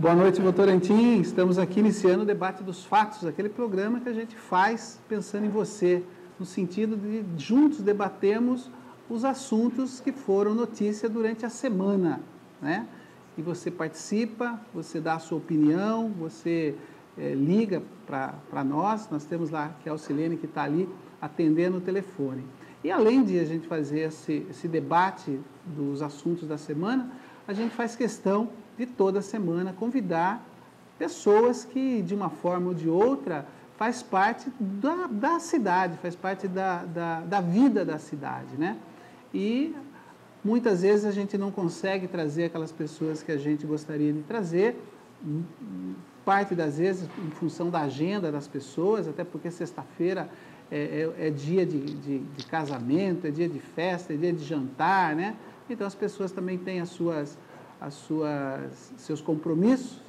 Boa noite, Votorantim. Estamos aqui iniciando o debate dos fatos, aquele programa que a gente faz pensando em você, no sentido de juntos debatermos os assuntos que foram notícia durante a semana, né? E você participa, você dá a sua opinião, você liga para nós temos lá que é a Alcilene que está ali atendendo o telefone. E além de a gente fazer esse debate dos assuntos da semana, a gente faz questão de toda semana convidar pessoas que, de uma forma ou de outra, faz parte da cidade, faz parte da vida da cidade, né? E muitas vezes a gente não consegue trazer aquelas pessoas que a gente gostaria de trazer, parte das vezes em função da agenda das pessoas, até porque sexta-feira é dia de casamento, é dia de festa, é dia de jantar, né? Então as pessoas também têm seus compromissos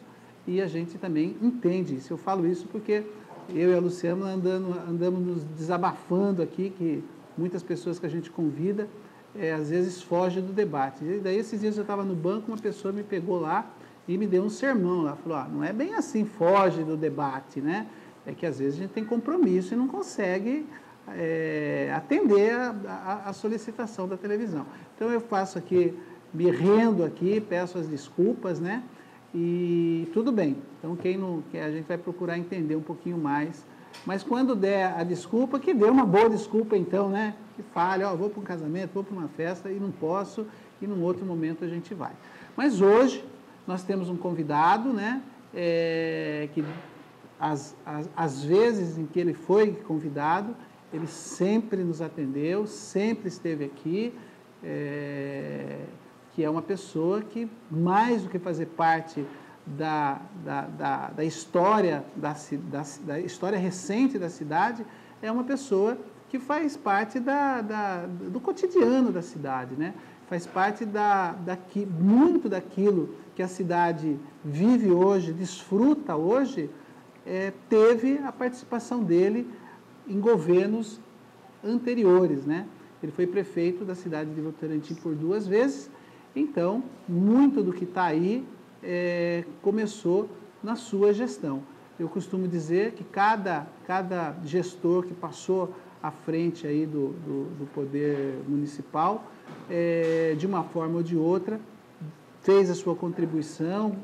e a gente também entende isso. Eu falo isso porque eu e a Luciana andamos nos desabafando aqui, que muitas pessoas que a gente convida, às vezes fogem do debate. E daí esses dias eu estava no banco, uma pessoa me pegou lá e me deu um sermão lá, falou, não é bem assim, foge do debate, né? É que às vezes a gente tem compromisso e não consegue atender a solicitação da televisão. Então eu faço aqui, me rendo aqui, peço as desculpas, né? E tudo bem. Então a gente vai procurar entender um pouquinho mais. Mas quando der a desculpa, que dê uma boa desculpa então, né? Que fale, vou para um casamento, vou para uma festa e não posso, e num outro momento a gente vai. Mas hoje nós temos um convidado, né? Que às vezes em que ele foi convidado, ele sempre nos atendeu, sempre esteve aqui, que é uma pessoa que, mais do que fazer parte da história, da história recente da cidade, é uma pessoa que faz parte do cotidiano da cidade, né? Faz parte muito daquilo que a cidade vive hoje, desfruta hoje, teve a participação dele em governos anteriores, né? Ele foi prefeito da cidade de Votorantim por 2 vezes, então, muito do que está aí começou na sua gestão. Eu costumo dizer que cada gestor que passou à frente aí do poder municipal, de uma forma ou de outra, fez a sua contribuição,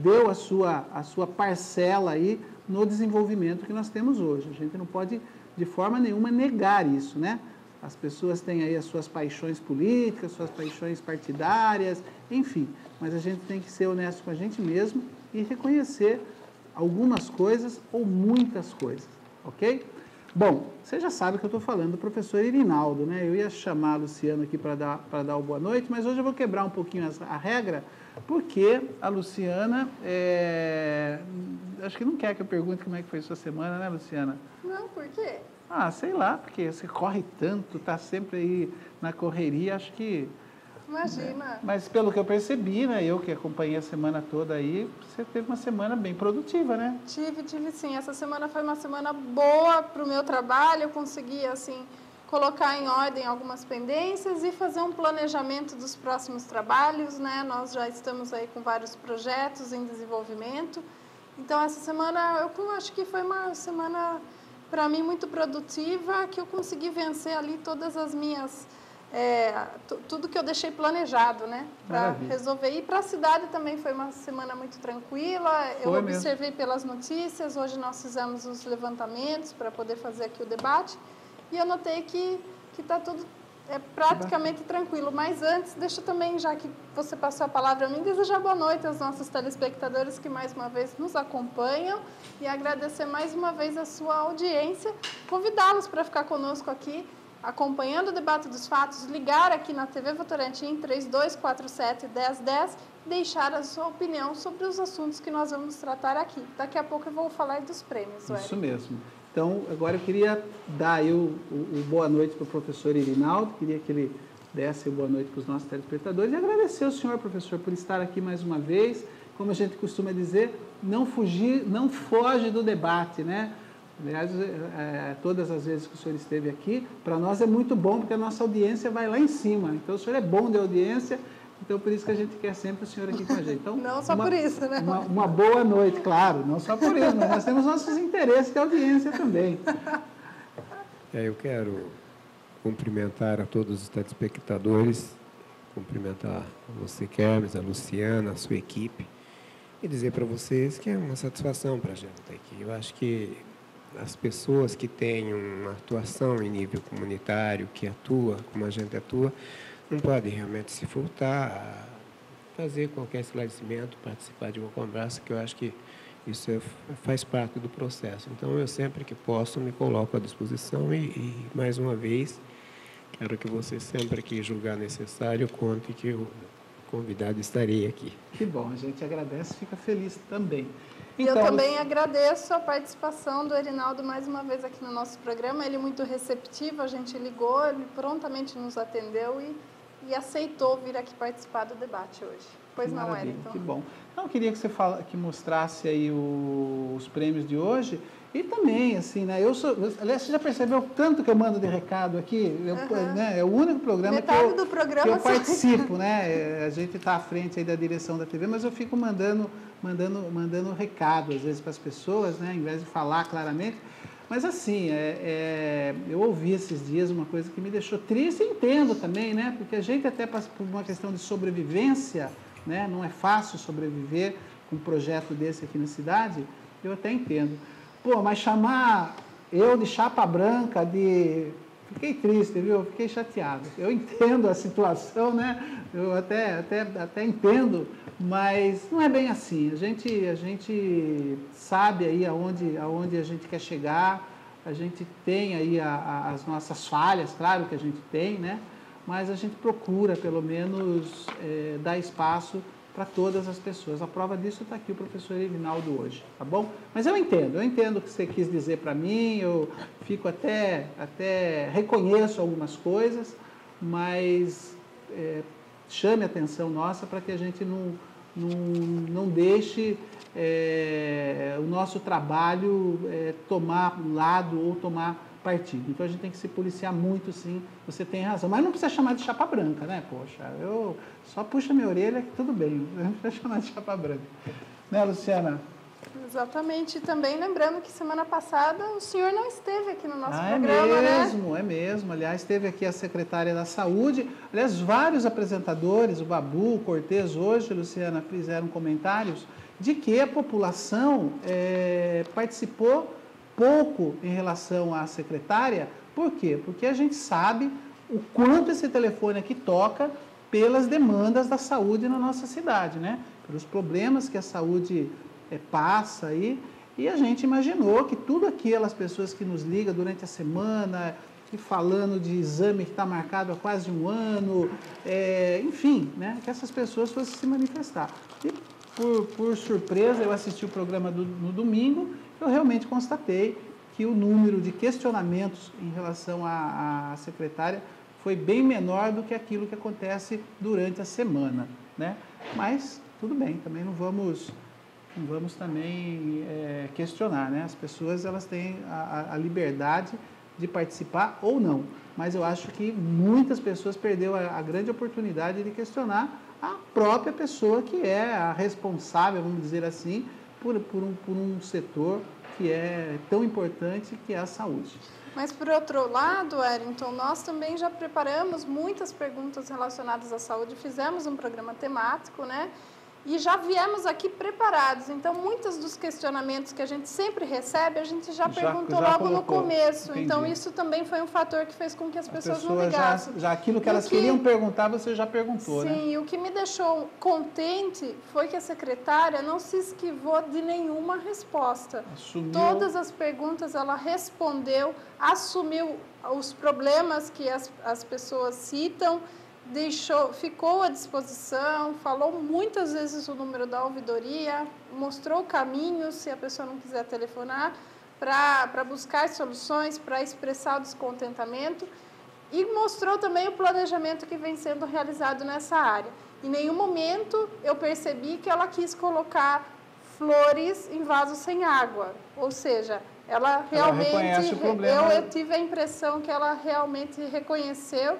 deu a sua parcela aí no desenvolvimento que nós temos hoje. A gente não pode, de forma nenhuma, negar isso, né? As pessoas têm aí as suas paixões políticas, suas paixões partidárias, enfim. Mas a gente tem que ser honesto com a gente mesmo e reconhecer algumas coisas ou muitas coisas, ok? Bom, você já sabe que eu estou falando do professor Irinaldo, né? Eu ia chamar a Luciana aqui para dar o boa noite, mas hoje eu vou quebrar um pouquinho a regra, porque a Luciana, acho que não quer que eu pergunte como é que foi a sua semana, né, Luciana? Não, por quê? Sei lá, porque você corre tanto, está sempre aí na correria, acho que... Imagina. Mas pelo que eu percebi, né, eu que acompanhei a semana toda aí, você teve uma semana bem produtiva, né? Tive sim. Essa semana foi uma semana boa para o meu trabalho, eu consegui, assim, colocar em ordem algumas pendências e fazer um planejamento dos próximos trabalhos, né? Nós já estamos aí com vários projetos em desenvolvimento. Então, essa semana, eu acho que foi uma semana... para mim, muito produtiva, que eu consegui vencer ali todas as minhas... tudo que eu deixei planejado, né? Para resolver. E para a cidade também foi uma semana muito tranquila. Eu observei pelas notícias, hoje nós fizemos os levantamentos para poder fazer aqui o debate. E eu notei que está tudo praticamente tranquilo. Mas antes, deixa eu também, já que você passou a palavra a mim, desejar boa noite aos nossos telespectadores que mais uma vez nos acompanham e agradecer mais uma vez a sua audiência, convidá-los para ficar conosco aqui, acompanhando o debate dos fatos, ligar aqui na TV Votorantim 3247-1010, deixar a sua opinião sobre os assuntos que nós vamos tratar aqui. Daqui a pouco eu vou falar dos prêmios, Wélio. Isso mesmo. Então, agora eu queria dar aí o boa noite para o professor Irinaldo, queria que ele desse o boa noite para os nossos telespectadores e agradecer ao senhor, professor, por estar aqui mais uma vez. Como a gente costuma dizer, não foge do debate, né? Aliás, todas as vezes que o senhor esteve aqui, para nós é muito bom, porque a nossa audiência vai lá em cima. Então, o senhor é bom de audiência, Então, por isso que a gente quer sempre o senhor aqui com a gente. Então, não só por isso, né? Uma boa noite, claro, não só por isso, mas nós temos nossos interesses de audiência também. Eu quero cumprimentar a todos os telespectadores, cumprimentar você, Kermes, a Luciana, a sua equipe, e dizer para vocês que é uma satisfação para a gente estar aqui. Eu acho que as pessoas que têm uma atuação em nível comunitário, que atua como a gente atua, não podem realmente se furtar a fazer qualquer esclarecimento, participar de uma conversa, que eu acho que isso faz parte do processo. Então, eu sempre que posso me coloco à disposição e mais uma vez, quero que você sempre que julgar necessário, conte que o convidado estarei aqui. Que bom, a gente agradece, fica feliz também. Então, eu também agradeço a participação do Erinaldo mais uma vez aqui no nosso programa. Ele é muito receptivo, a gente ligou, ele prontamente nos atendeu e aceitou vir aqui participar do debate hoje. Pois que não, maravilha, Wellington? Que bom. Então, eu queria que você que mostrasse aí os prêmios de hoje e também, assim, né? Aliás, você já percebeu o tanto que eu mando de recado aqui? Né, é o único programa que eu participo, né? A gente está à frente aí da direção da TV, mas eu fico mandando recado, às vezes, para as pessoas, né? Em vez de falar claramente. Mas, assim, eu ouvi esses dias uma coisa que me deixou triste e entendo também, né? Porque a gente até passa por uma questão de sobrevivência, né? Não é fácil sobreviver com um projeto desse aqui na cidade, eu até entendo. Pô, mas chamar eu de chapa branca, Fiquei triste, viu? Fiquei chateado. Eu entendo a situação, né? Eu até entendo, mas não é bem assim. A gente sabe aí aonde a gente quer chegar, a gente tem aí as nossas falhas, claro que a gente tem, né? Mas a gente procura, pelo menos, dar espaço para todas as pessoas. A prova disso está aqui o professor Erinaldo hoje, tá bom? Mas eu entendo o que você quis dizer para mim, eu fico até reconheço algumas coisas, mas chame a atenção nossa para que a gente não deixe o nosso trabalho tomar um lado ou tomar partido. Então a gente tem que se policiar muito, sim, você tem razão. Mas não precisa chamar de chapa branca, né? Poxa, eu só puxo minha orelha que tudo bem, não precisa chamar de chapa branca. Né, Luciana? Exatamente. E também lembrando que semana passada o senhor não esteve aqui no nosso programa, né? É mesmo. Aliás, esteve aqui a secretária da Saúde. Aliás, vários apresentadores, o Babu, o Cortez, hoje, Luciana, fizeram comentários de que a população participou pouco em relação à secretária. Por quê? Porque a gente sabe o quanto esse telefone aqui toca pelas demandas da saúde na nossa cidade, né? Pelos problemas que a saúde passa aí, e a gente imaginou que tudo aquelas pessoas que nos ligam durante a semana e falando de exame que está marcado há quase um ano, enfim, né? Que essas pessoas fossem se manifestar. E por surpresa, eu assisti o programa no domingo, eu realmente constatei que o número de questionamentos em relação à secretária foi bem menor do que aquilo que acontece durante a semana, né? Mas tudo bem, também não vamos também questionar, né? As pessoas elas têm a liberdade de participar ou não, mas eu acho que muitas pessoas perderam a grande oportunidade de questionar a própria pessoa que é a responsável, vamos dizer assim, por um setor que é tão importante, que é a saúde. Mas, por outro lado, Wellington, nós também já preparamos muitas perguntas relacionadas à saúde, fizemos um programa temático, né? E já viemos aqui preparados. Então, muitos dos questionamentos que a gente sempre recebe, a gente já perguntou logo colocou. No começo. Entendi. Então, isso também foi um fator que fez com que as pessoas não ligassem. Já aquilo que elas queriam perguntar, você já perguntou, né? Sim, e o que me deixou contente foi que a secretária não se esquivou de nenhuma resposta. Assumiu. Todas as perguntas ela respondeu, assumiu os problemas que as pessoas citam, ficou à disposição, falou muitas vezes o número da ouvidoria, mostrou caminhos, se a pessoa não quiser telefonar, para buscar soluções, para expressar o descontentamento, e mostrou também o planejamento que vem sendo realizado nessa área. Em nenhum momento eu percebi que ela quis colocar flores em vasos sem água, ou seja, ela realmente, reconhece o problema. Eu tive a impressão que ela realmente reconheceu.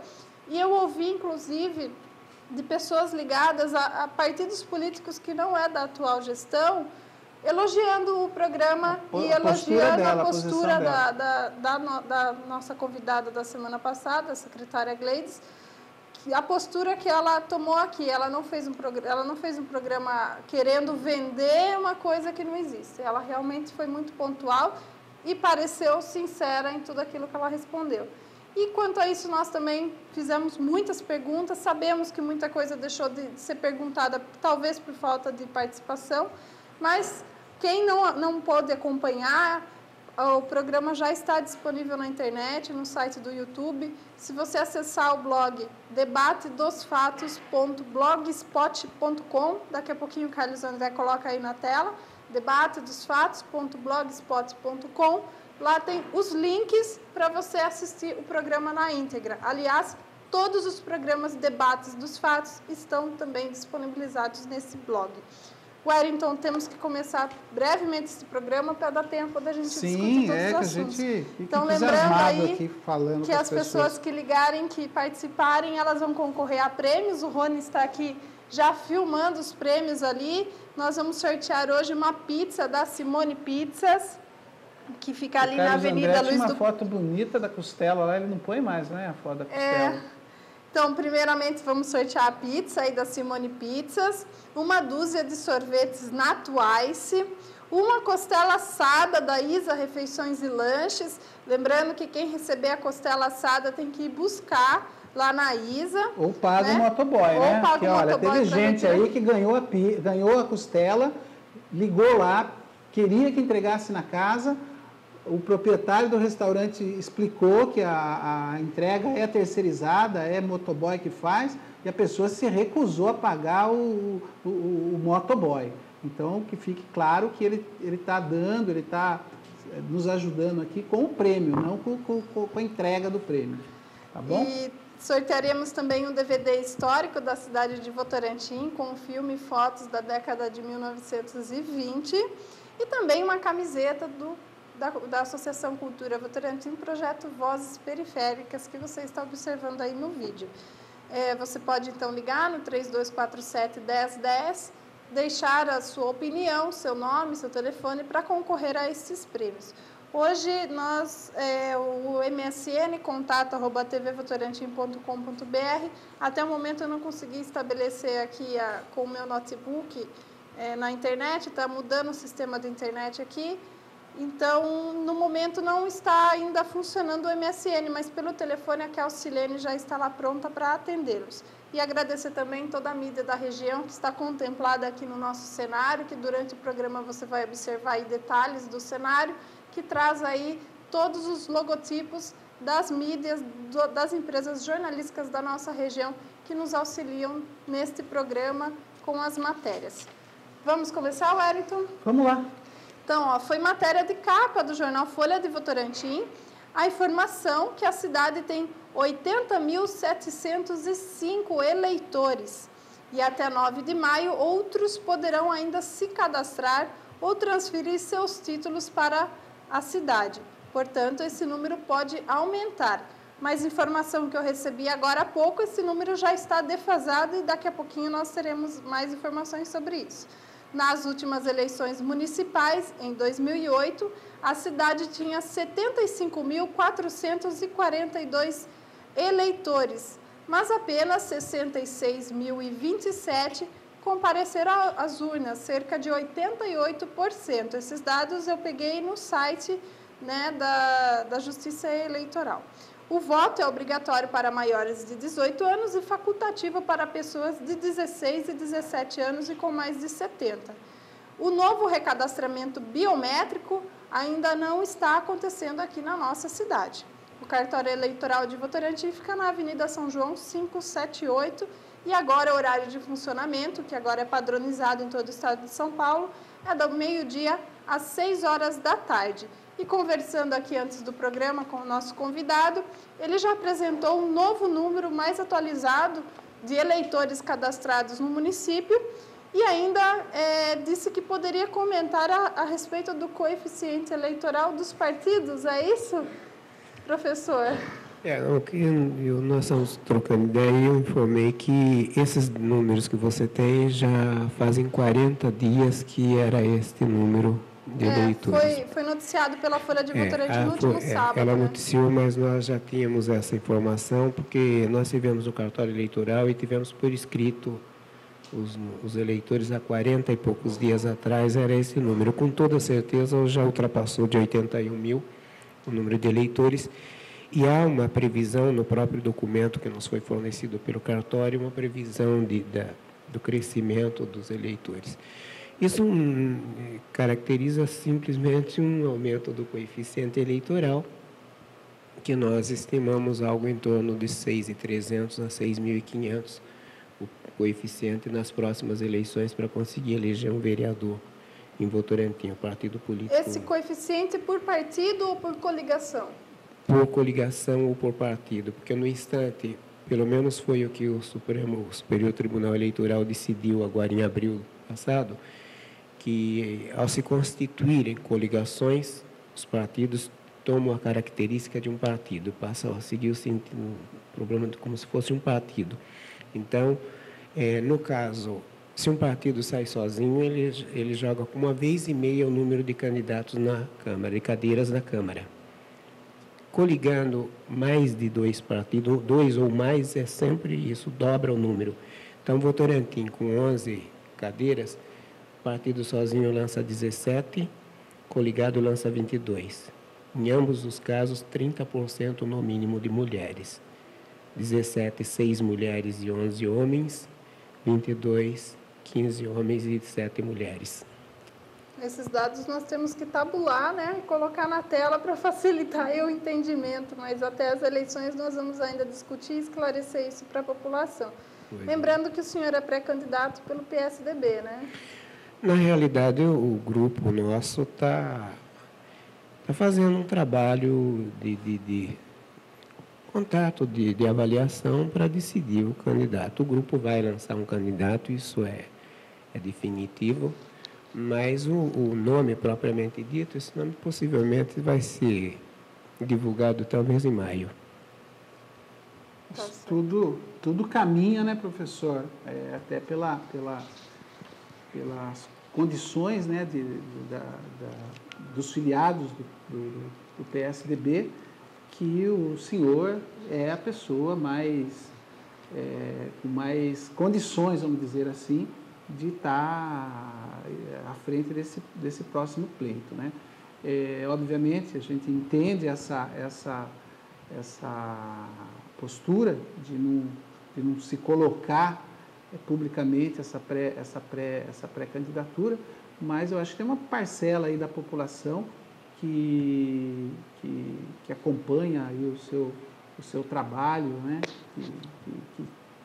E eu ouvi, inclusive, de pessoas ligadas a partidos políticos que não é da atual gestão, elogiando o programa e elogiando a postura da nossa convidada da semana passada, a secretária Gleides, a postura que ela tomou aqui. Ela não fez um programa querendo vender uma coisa que não existe. Ela realmente foi muito pontual e pareceu sincera em tudo aquilo que ela respondeu. E quanto a isso, nós também fizemos muitas perguntas, sabemos que muita coisa deixou de ser perguntada, talvez por falta de participação, mas quem não pôde acompanhar, o programa já está disponível na internet, no site do YouTube. Se você acessar o blog debatedosfatos.blogspot.com, daqui a pouquinho o Carlos André coloca aí na tela, debatedosfatos.blogspot.com, lá tem os links para você assistir o programa na íntegra. Aliás, todos os programas Debates dos Fatos estão também disponibilizados nesse blog. Wellington, temos que começar brevemente esse programa para dar tempo da gente discutir todos os assuntos. Então, lembrando aí aqui, que as pessoas que ligarem, que participarem, elas vão concorrer a prêmios. O Rony está aqui já filmando os prêmios ali. Nós vamos sortear hoje uma pizza da Simone Pizzas, que fica ali na Avenida Luiz do... uma foto bonita da costela lá, ele não põe mais, né, a foto da costela. Então, primeiramente, vamos sortear a pizza aí da Simone Pizzas, uma dúzia de sorvetes Natuice, uma costela assada da Isa Refeições e Lanches. Lembrando que quem receber a costela assada tem que ir buscar lá na Isa. Ou paga o motoboy, né? Porque, olha, teve gente aí que ganhou a costela, ligou lá, queria que entregasse na casa. O proprietário do restaurante explicou que a entrega é terceirizada, é motoboy que faz, e a pessoa se recusou a pagar o motoboy. Então, que fique claro que ele está dando, ele está nos ajudando aqui com o prêmio, não com a entrega do prêmio. Tá bom? E sortearemos também um DVD histórico da cidade de Votorantim, com filme e fotos da década de 1920, e também uma camiseta da Associação Cultura Votorantim, projeto Vozes Periféricas, que você está observando aí no vídeo. Você pode, então, ligar no 3247-1010, deixar a sua opinião, seu nome, seu telefone, para concorrer a esses prêmios. Hoje, o MSN, contato@tvvotorantim.com.br, até o momento eu não consegui estabelecer aqui com o meu notebook na internet, está mudando o sistema da internet aqui. Então, no momento não está ainda funcionando o MSN, mas pelo telefone a Kelsilene já está lá pronta para atendê-los. E agradecer também toda a mídia da região que está contemplada aqui no nosso cenário, que durante o programa você vai observar aí detalhes do cenário, que traz aí todos os logotipos das mídias, das empresas jornalísticas da nossa região que nos auxiliam neste programa com as matérias. Vamos começar, Wellington? Vamos lá. Então, foi matéria de capa do jornal Folha de Votorantim a informação que a cidade tem 80.705 eleitores e até 9 de maio outros poderão ainda se cadastrar ou transferir seus títulos para a cidade. Portanto, esse número pode aumentar. Mas informação que eu recebi agora há pouco, esse número já está defasado e daqui a pouquinho nós teremos mais informações sobre isso. Nas últimas eleições municipais, em 2008, a cidade tinha 75.442 eleitores, mas apenas 66.027 compareceram às urnas, cerca de 88%. Esses dados eu peguei no site, né, da Justiça Eleitoral. O voto é obrigatório para maiores de 18 anos e facultativo para pessoas de 16 e 17 anos e com mais de 70. O novo recadastramento biométrico ainda não está acontecendo aqui na nossa cidade. O cartório eleitoral de Votorantim fica na Avenida São João 578 e agora o horário de funcionamento, que agora é padronizado em todo o estado de São Paulo, é do meio-dia às 6 horas da tarde. E conversando aqui antes do programa com o nosso convidado, ele já apresentou um novo número mais atualizado de eleitores cadastrados no município e ainda disse que poderia comentar a respeito do coeficiente eleitoral dos partidos. É isso, professor? Nós estamos trocando ideia e eu informei que esses números que você tem já fazem 40 dias que era este número de eleitores. Foi noticiado pela Folha de Votorantim no último sábado. Ela né? noticiou, mas nós já tínhamos essa informação, porque nós tivemos o cartório eleitoral e tivemos por escrito os eleitores há 40 e poucos dias atrás, era esse número. Com toda certeza, já ultrapassou de 81 mil o número de eleitores. E há uma previsão no próprio documento que nos foi fornecido pelo cartório, uma previsão do crescimento dos eleitores. Isso caracteriza simplesmente um aumento do coeficiente eleitoral, que nós estimamos algo em torno de 6.300 a 6.500, o coeficiente nas próximas eleições para conseguir eleger um vereador em Votorantim, o partido político. Esse coeficiente por partido ou por coligação? Por coligação ou por partido, porque no instante, pelo menos foi o que o Superior Tribunal Eleitoral decidiu agora em abril passado, que ao se constituírem coligações, os partidos tomam a característica de um partido, passam a seguir o problema como se fosse um partido. Então, no caso, se um partido sai sozinho, ele joga com 1,5 vezes o número de candidatos na Câmara, de cadeiras na Câmara. Coligando mais de 2 partidos, 2 ou mais, é sempre isso, dobra o número. Então, Votorantim, com 11 cadeiras, o partido sozinho lança 17, coligado lança 22. Em ambos os casos, 30% no mínimo de mulheres. 17, 6 mulheres e 11 homens, 22, 15 homens e 7 mulheres. Esses dados nós temos que tabular, né, e colocar na tela para facilitar o entendimento, mas até as eleições nós vamos ainda discutir e esclarecer isso para a população. Lembrando que o senhor é pré-candidato pelo PSDB, né? Na realidade, o grupo nosso está fazendo um trabalho de contato, de avaliação para decidir o candidato. O grupo vai lançar um candidato, isso é definitivo. Mas o nome propriamente dito, esse nome possivelmente vai ser divulgado talvez em maio. Tudo caminha, né, professor? Até pelas condições, né, dos filiados do PSDB, que o senhor é a pessoa com mais condições, vamos dizer assim, de estar à frente desse próximo pleito, né? Obviamente, a gente entende essa postura de não se colocar publicamente essa pré-candidatura, mas eu acho que tem uma parcela aí da população que acompanha aí o seu trabalho, né?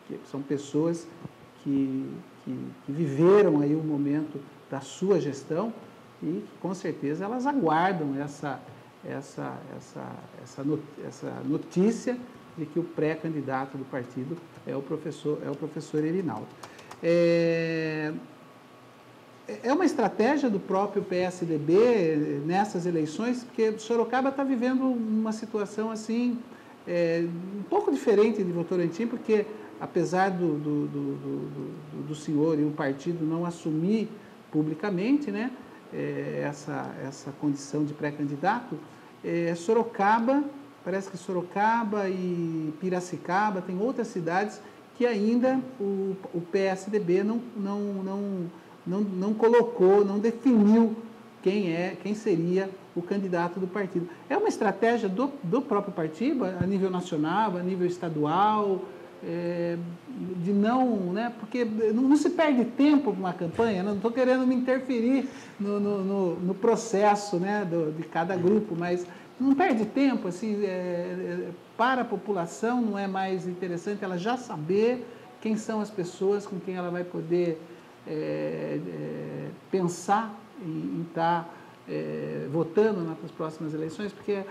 Que são pessoas que viveram aí o momento da sua gestão e que, com certeza, elas aguardam essa notícia de que o pré-candidato do partido é o professor Erinaldo. É uma estratégia do próprio PSDB nessas eleições, porque Sorocaba está vivendo uma situação assim, um pouco diferente de Votorantim, porque apesar do senhor e o partido não assumir publicamente, né, essa condição de pré-candidato, parece que Sorocaba e Piracicaba, tem outras cidades que ainda o PSDB não colocou, não definiu quem seria o candidato do partido. É uma estratégia do próprio partido, a nível nacional, a nível estadual, de não, né, porque não se perde tempo numa campanha, não estou querendo me interferir no processo, né, de cada grupo, mas não perde tempo, assim, para a população não é mais interessante ela já saber quem são as pessoas com quem ela vai poder pensar em estar votando nas próximas eleições, porque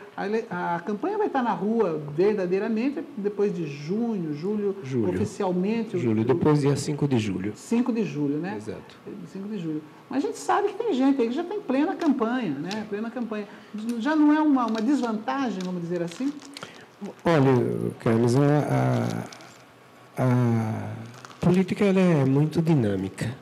a campanha vai estar na rua verdadeiramente depois de julho, oficialmente. Depois dia 5 de julho. 5 de julho, né? Exato. 5 de julho. Mas a gente sabe que tem gente aí que já está em plena campanha, né? Plena campanha. Já não é uma desvantagem, vamos dizer assim? Olha, Carlos, a política ela é muito dinâmica.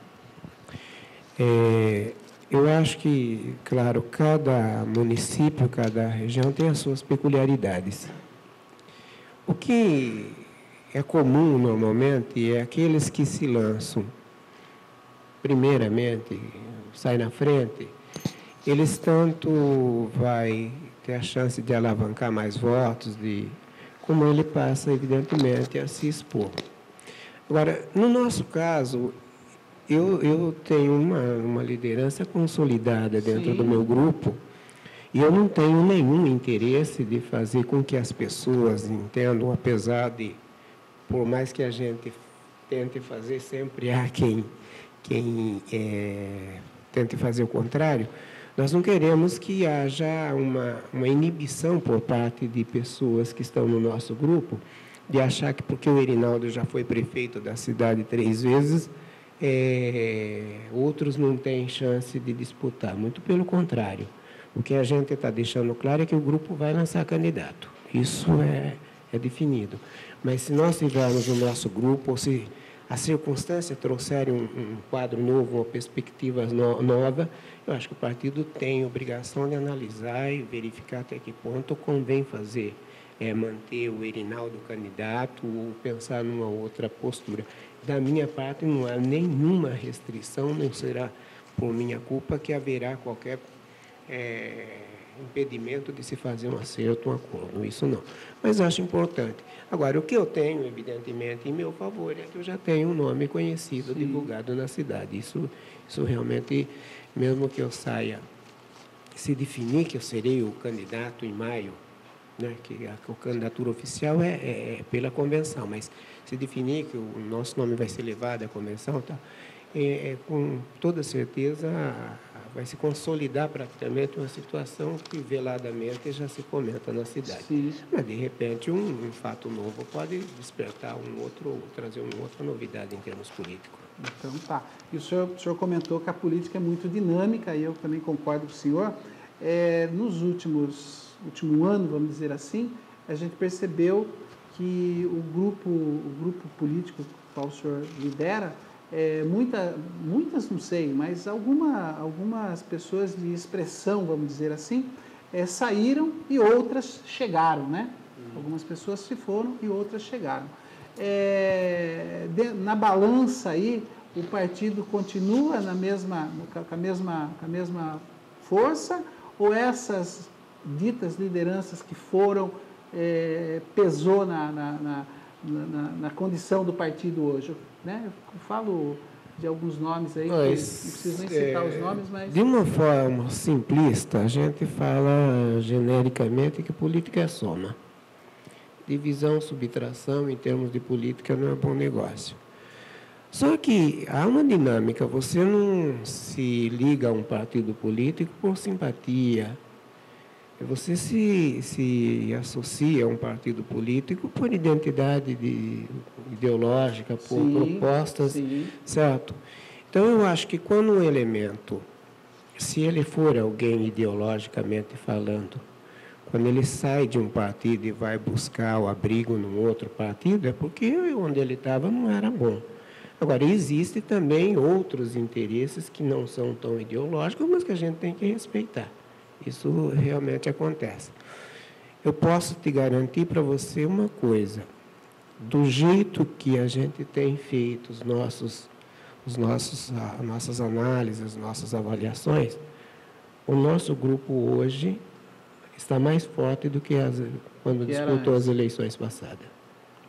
Eu acho que, claro, cada município, cada região tem as suas peculiaridades. O que é comum normalmente é aqueles que se lançam primeiramente, saem na frente, eles tanto vai ter a chance de alavancar mais votos, como ele passa, evidentemente, a se expor. Agora, no nosso caso, eu tenho uma liderança consolidada dentro do meu grupo e eu não tenho nenhum interesse de fazer com que as pessoas entendam, apesar de, por mais que a gente tente fazer, sempre há quem tente fazer o contrário. Nós não queremos que haja uma inibição por parte de pessoas que estão no nosso grupo, de achar que porque o Erinaldo já foi prefeito da cidade 3 vezes, outros não têm chance de disputar. Muito pelo contrário. O que a gente está deixando claro é que o grupo vai lançar candidato. Isso é definido. Mas se nós tivermos no nosso grupo, ou se as circunstâncias trouxerem um quadro novo, uma perspectiva nova, eu acho que o partido tem obrigação de analisar e verificar até que ponto convém fazer, manter o Erinaldo candidato ou pensar numa outra postura. Da minha parte, não há nenhuma restrição, não será por minha culpa que haverá qualquer impedimento de se fazer um acerto, um acordo, isso não. Mas acho importante. Agora, o que eu tenho, evidentemente, em meu favor é que eu já tenho um nome conhecido, sim, divulgado na cidade. Isso realmente, mesmo que eu saia, se definir que eu serei o candidato em maio, né, que a candidatura oficial é pela convenção, mas se definir que o nosso nome vai ser levado à convenção, tá, com toda certeza vai se consolidar praticamente uma situação que veladamente já se comenta na cidade. Sim. Mas, de repente, um fato novo pode despertar trazer uma outra novidade em termos políticos. Então, tá. E o senhor comentou que a política é muito dinâmica, e eu também concordo com o senhor. Nos último ano, vamos dizer assim, a gente percebeu que o grupo político que o senhor lidera, muitas não sei, mas algumas pessoas de expressão, vamos dizer assim, saíram e outras chegaram, né? Algumas pessoas se foram e outras chegaram. Na balança aí, o partido continua com a mesma força, ou essas ditas lideranças que foram, pesou na condição do partido hoje, né? Eu falo de alguns nomes aí, não preciso nem citar os nomes, mas... De uma forma simplista, a gente fala genericamente que política é soma. Divisão, subtração, em termos de política, não é bom negócio. Só que há uma dinâmica, você não se liga a um partido político por simpatia. Você se associa a um partido político por identidade ideológica, por propostas, sim, certo? Então, eu acho que quando um elemento, se ele for alguém ideologicamente falando, quando ele sai de um partido e vai buscar o abrigo num outro partido, é porque onde ele estava não era bom. Agora, existem também outros interesses que não são tão ideológicos, mas que a gente tem que respeitar. Isso realmente acontece. Eu posso te garantir para você uma coisa. Do jeito que a gente tem feito as nossas análises, as nossas avaliações, o nosso grupo hoje está mais forte do que quando disputou as eleições passadas.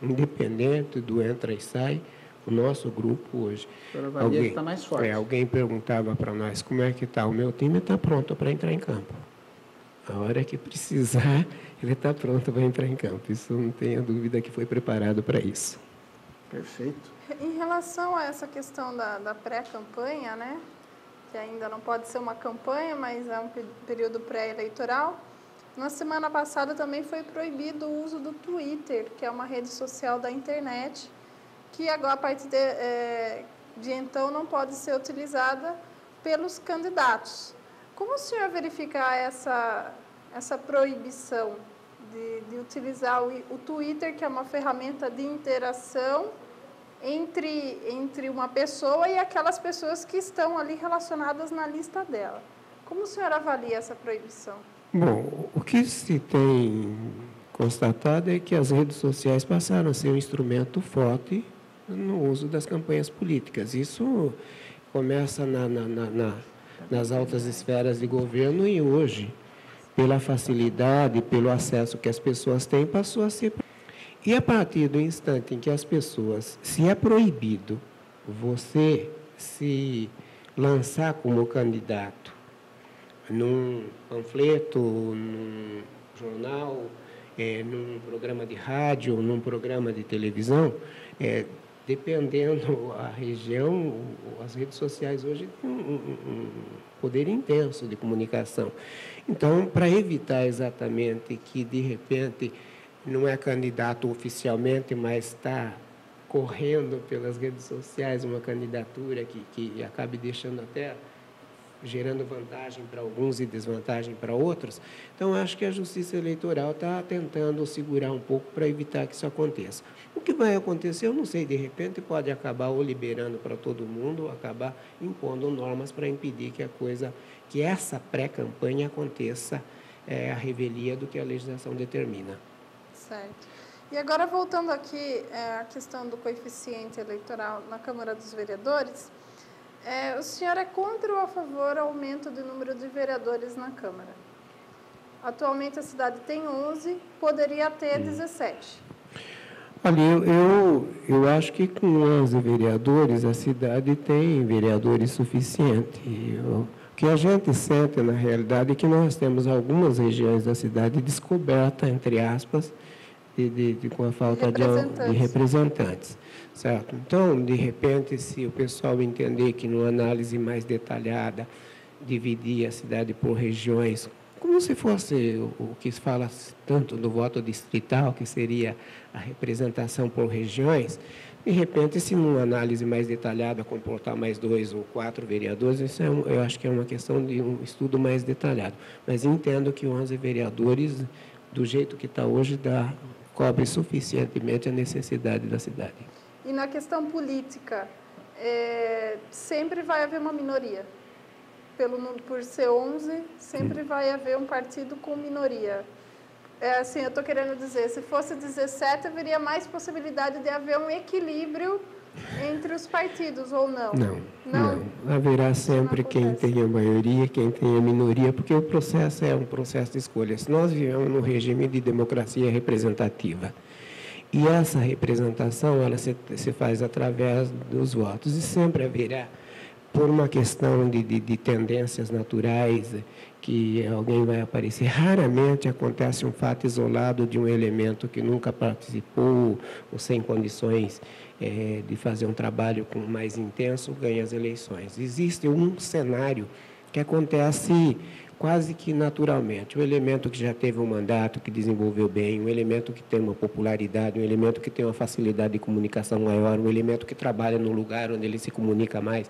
Independente do entra e sai, o nosso grupo hoje... Alguém está mais forte. Alguém perguntava para nós como é que está. O meu time está pronto para entrar em campo. A hora que precisar, ele está pronto para entrar em campo. Isso não tenha dúvida que foi preparado para isso. Perfeito. Em relação a essa questão da pré-campanha, né, que ainda não pode ser uma campanha, mas é um período pré-eleitoral, na semana passada também foi proibido o uso do Twitter, que é uma rede social da internet, que agora, a partir de então, não pode ser utilizada pelos candidatos. Como o senhor verificar essa proibição de utilizar o Twitter, que é uma ferramenta de interação entre uma pessoa e aquelas pessoas que estão ali relacionadas na lista dela. Como o senhor avalia essa proibição? Bom, o que se tem constatado é que as redes sociais passaram a ser um instrumento forte no uso das campanhas políticas. Isso começa nas altas esferas de governo e hoje, pela facilidade, pelo acesso que as pessoas têm, passou a ser. E a partir do instante em que as pessoas, se é proibido você se lançar como candidato num panfleto, num jornal, num programa de rádio, num programa de televisão, dependendo da região, as redes sociais hoje têm um poder intenso de comunicação. Então, para evitar exatamente que, de repente, não é candidato oficialmente, mas está correndo pelas redes sociais uma candidatura que acabe deixando até gerando vantagem para alguns e desvantagem para outros. Então, acho que a Justiça Eleitoral está tentando segurar um pouco para evitar que isso aconteça. O que vai acontecer, eu não sei, de repente pode acabar ou liberando para todo mundo, ou acabar impondo normas para impedir que essa pré-campanha aconteça a revelia do que a legislação determina. Certo. E agora, voltando aqui à questão do coeficiente eleitoral na Câmara dos Vereadores, o senhor é contra ou a favor do aumento do número de vereadores na Câmara? Atualmente a cidade tem 11, poderia ter 17. Olha, eu acho que com 11 vereadores a cidade tem vereadores suficientes. O que a gente sente, na realidade, é que nós temos algumas regiões da cidade descoberta, entre aspas, com a falta de representantes. Certo? Então, de repente, se o pessoal entender que numa análise mais detalhada, dividir a cidade por regiões, como se fosse o que se fala tanto do voto distrital, que seria a representação por regiões, de repente, se numa análise mais detalhada comportar mais 2 ou 4 vereadores, isso eu acho que é uma questão de um estudo mais detalhado. Mas entendo que 11 vereadores, do jeito que está hoje, cobre suficientemente a necessidade da cidade. E na questão política, sempre vai haver uma minoria. Por ser 11, sempre vai haver um partido com minoria. Assim, eu estou querendo dizer, se fosse 17, haveria mais possibilidade de haver um equilíbrio entre os partidos, ou não? Não. Haverá sempre quem tenha maioria, quem tenha minoria, porque o processo é um processo de escolha. Se nós vivemos num regime de democracia representativa, e essa representação ela se faz através dos votos, e sempre haverá, por uma questão de tendências naturais, que alguém vai aparecer. Raramente acontece um fato isolado de um elemento que nunca participou, ou sem condições de fazer um trabalho mais intenso, ganha as eleições. Existe um cenário que acontece quase que naturalmente. Um elemento que já teve um mandato, que desenvolveu bem, um elemento que tem uma popularidade, um elemento que tem uma facilidade de comunicação maior, um elemento que trabalha num lugar onde ele se comunica mais.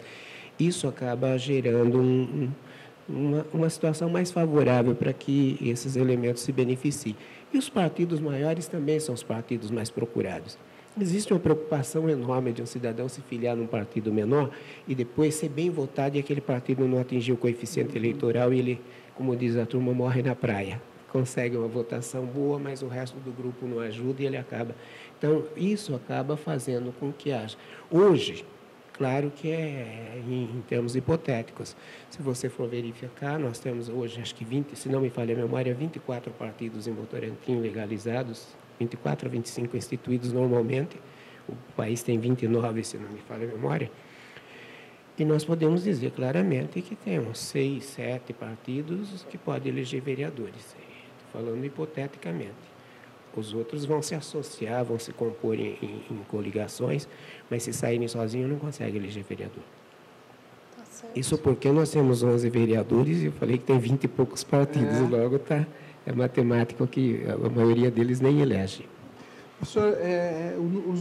Isso acaba gerando uma situação mais favorável para que esses elementos se beneficiem. E os partidos maiores também são os partidos mais procurados. Existe uma preocupação enorme de um cidadão se filiar num partido menor e depois ser bem votado e aquele partido não atingir o coeficiente eleitoral e ele, como diz a turma, morre na praia. Consegue uma votação boa, mas o resto do grupo não ajuda e ele acaba. Então, isso acaba fazendo com que haja. Hoje, claro que em termos hipotéticos. Se você for verificar, nós temos hoje, acho que 20, se não me falha a memória, 24 partidos em Votorantim legalizados, 24 a 25 instituídos normalmente. O país tem 29, se não me falha a memória. E nós podemos dizer claramente que temos 6, 7 partidos que podem eleger vereadores. Estou falando hipoteticamente. Os outros vão se associar, vão se compor em coligações, mas se saírem sozinhos não conseguem eleger vereador. Tá certo. Isso porque nós temos 11 vereadores e eu falei que tem 20 e poucos partidos, logo é matemático que a maioria deles nem elege. Professor,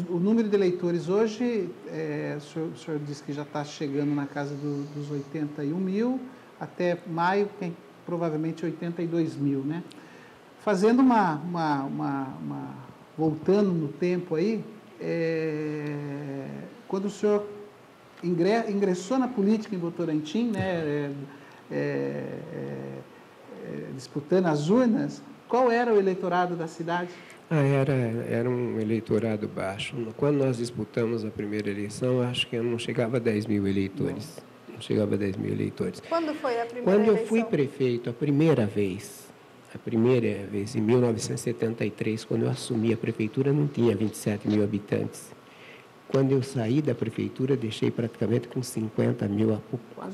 o número de eleitores hoje, o senhor disse que já está chegando na casa dos 81 mil, até maio tem provavelmente 82 mil, né? fazendo voltando no tempo aí, quando o senhor ingressou na política em Votorantim, né, disputando as urnas, qual era o eleitorado da cidade? Era um eleitorado baixo. Quando nós disputamos a primeira eleição, acho que não chegava a 10 mil eleitores. Não chegava a 10 mil eleitores. Quando foi a primeira Quando eleição? eu fui prefeito a primeira vez, em 1973, quando eu assumi a prefeitura, não tinha 27 mil habitantes. Quando eu saí da prefeitura, deixei praticamente com 50 mil,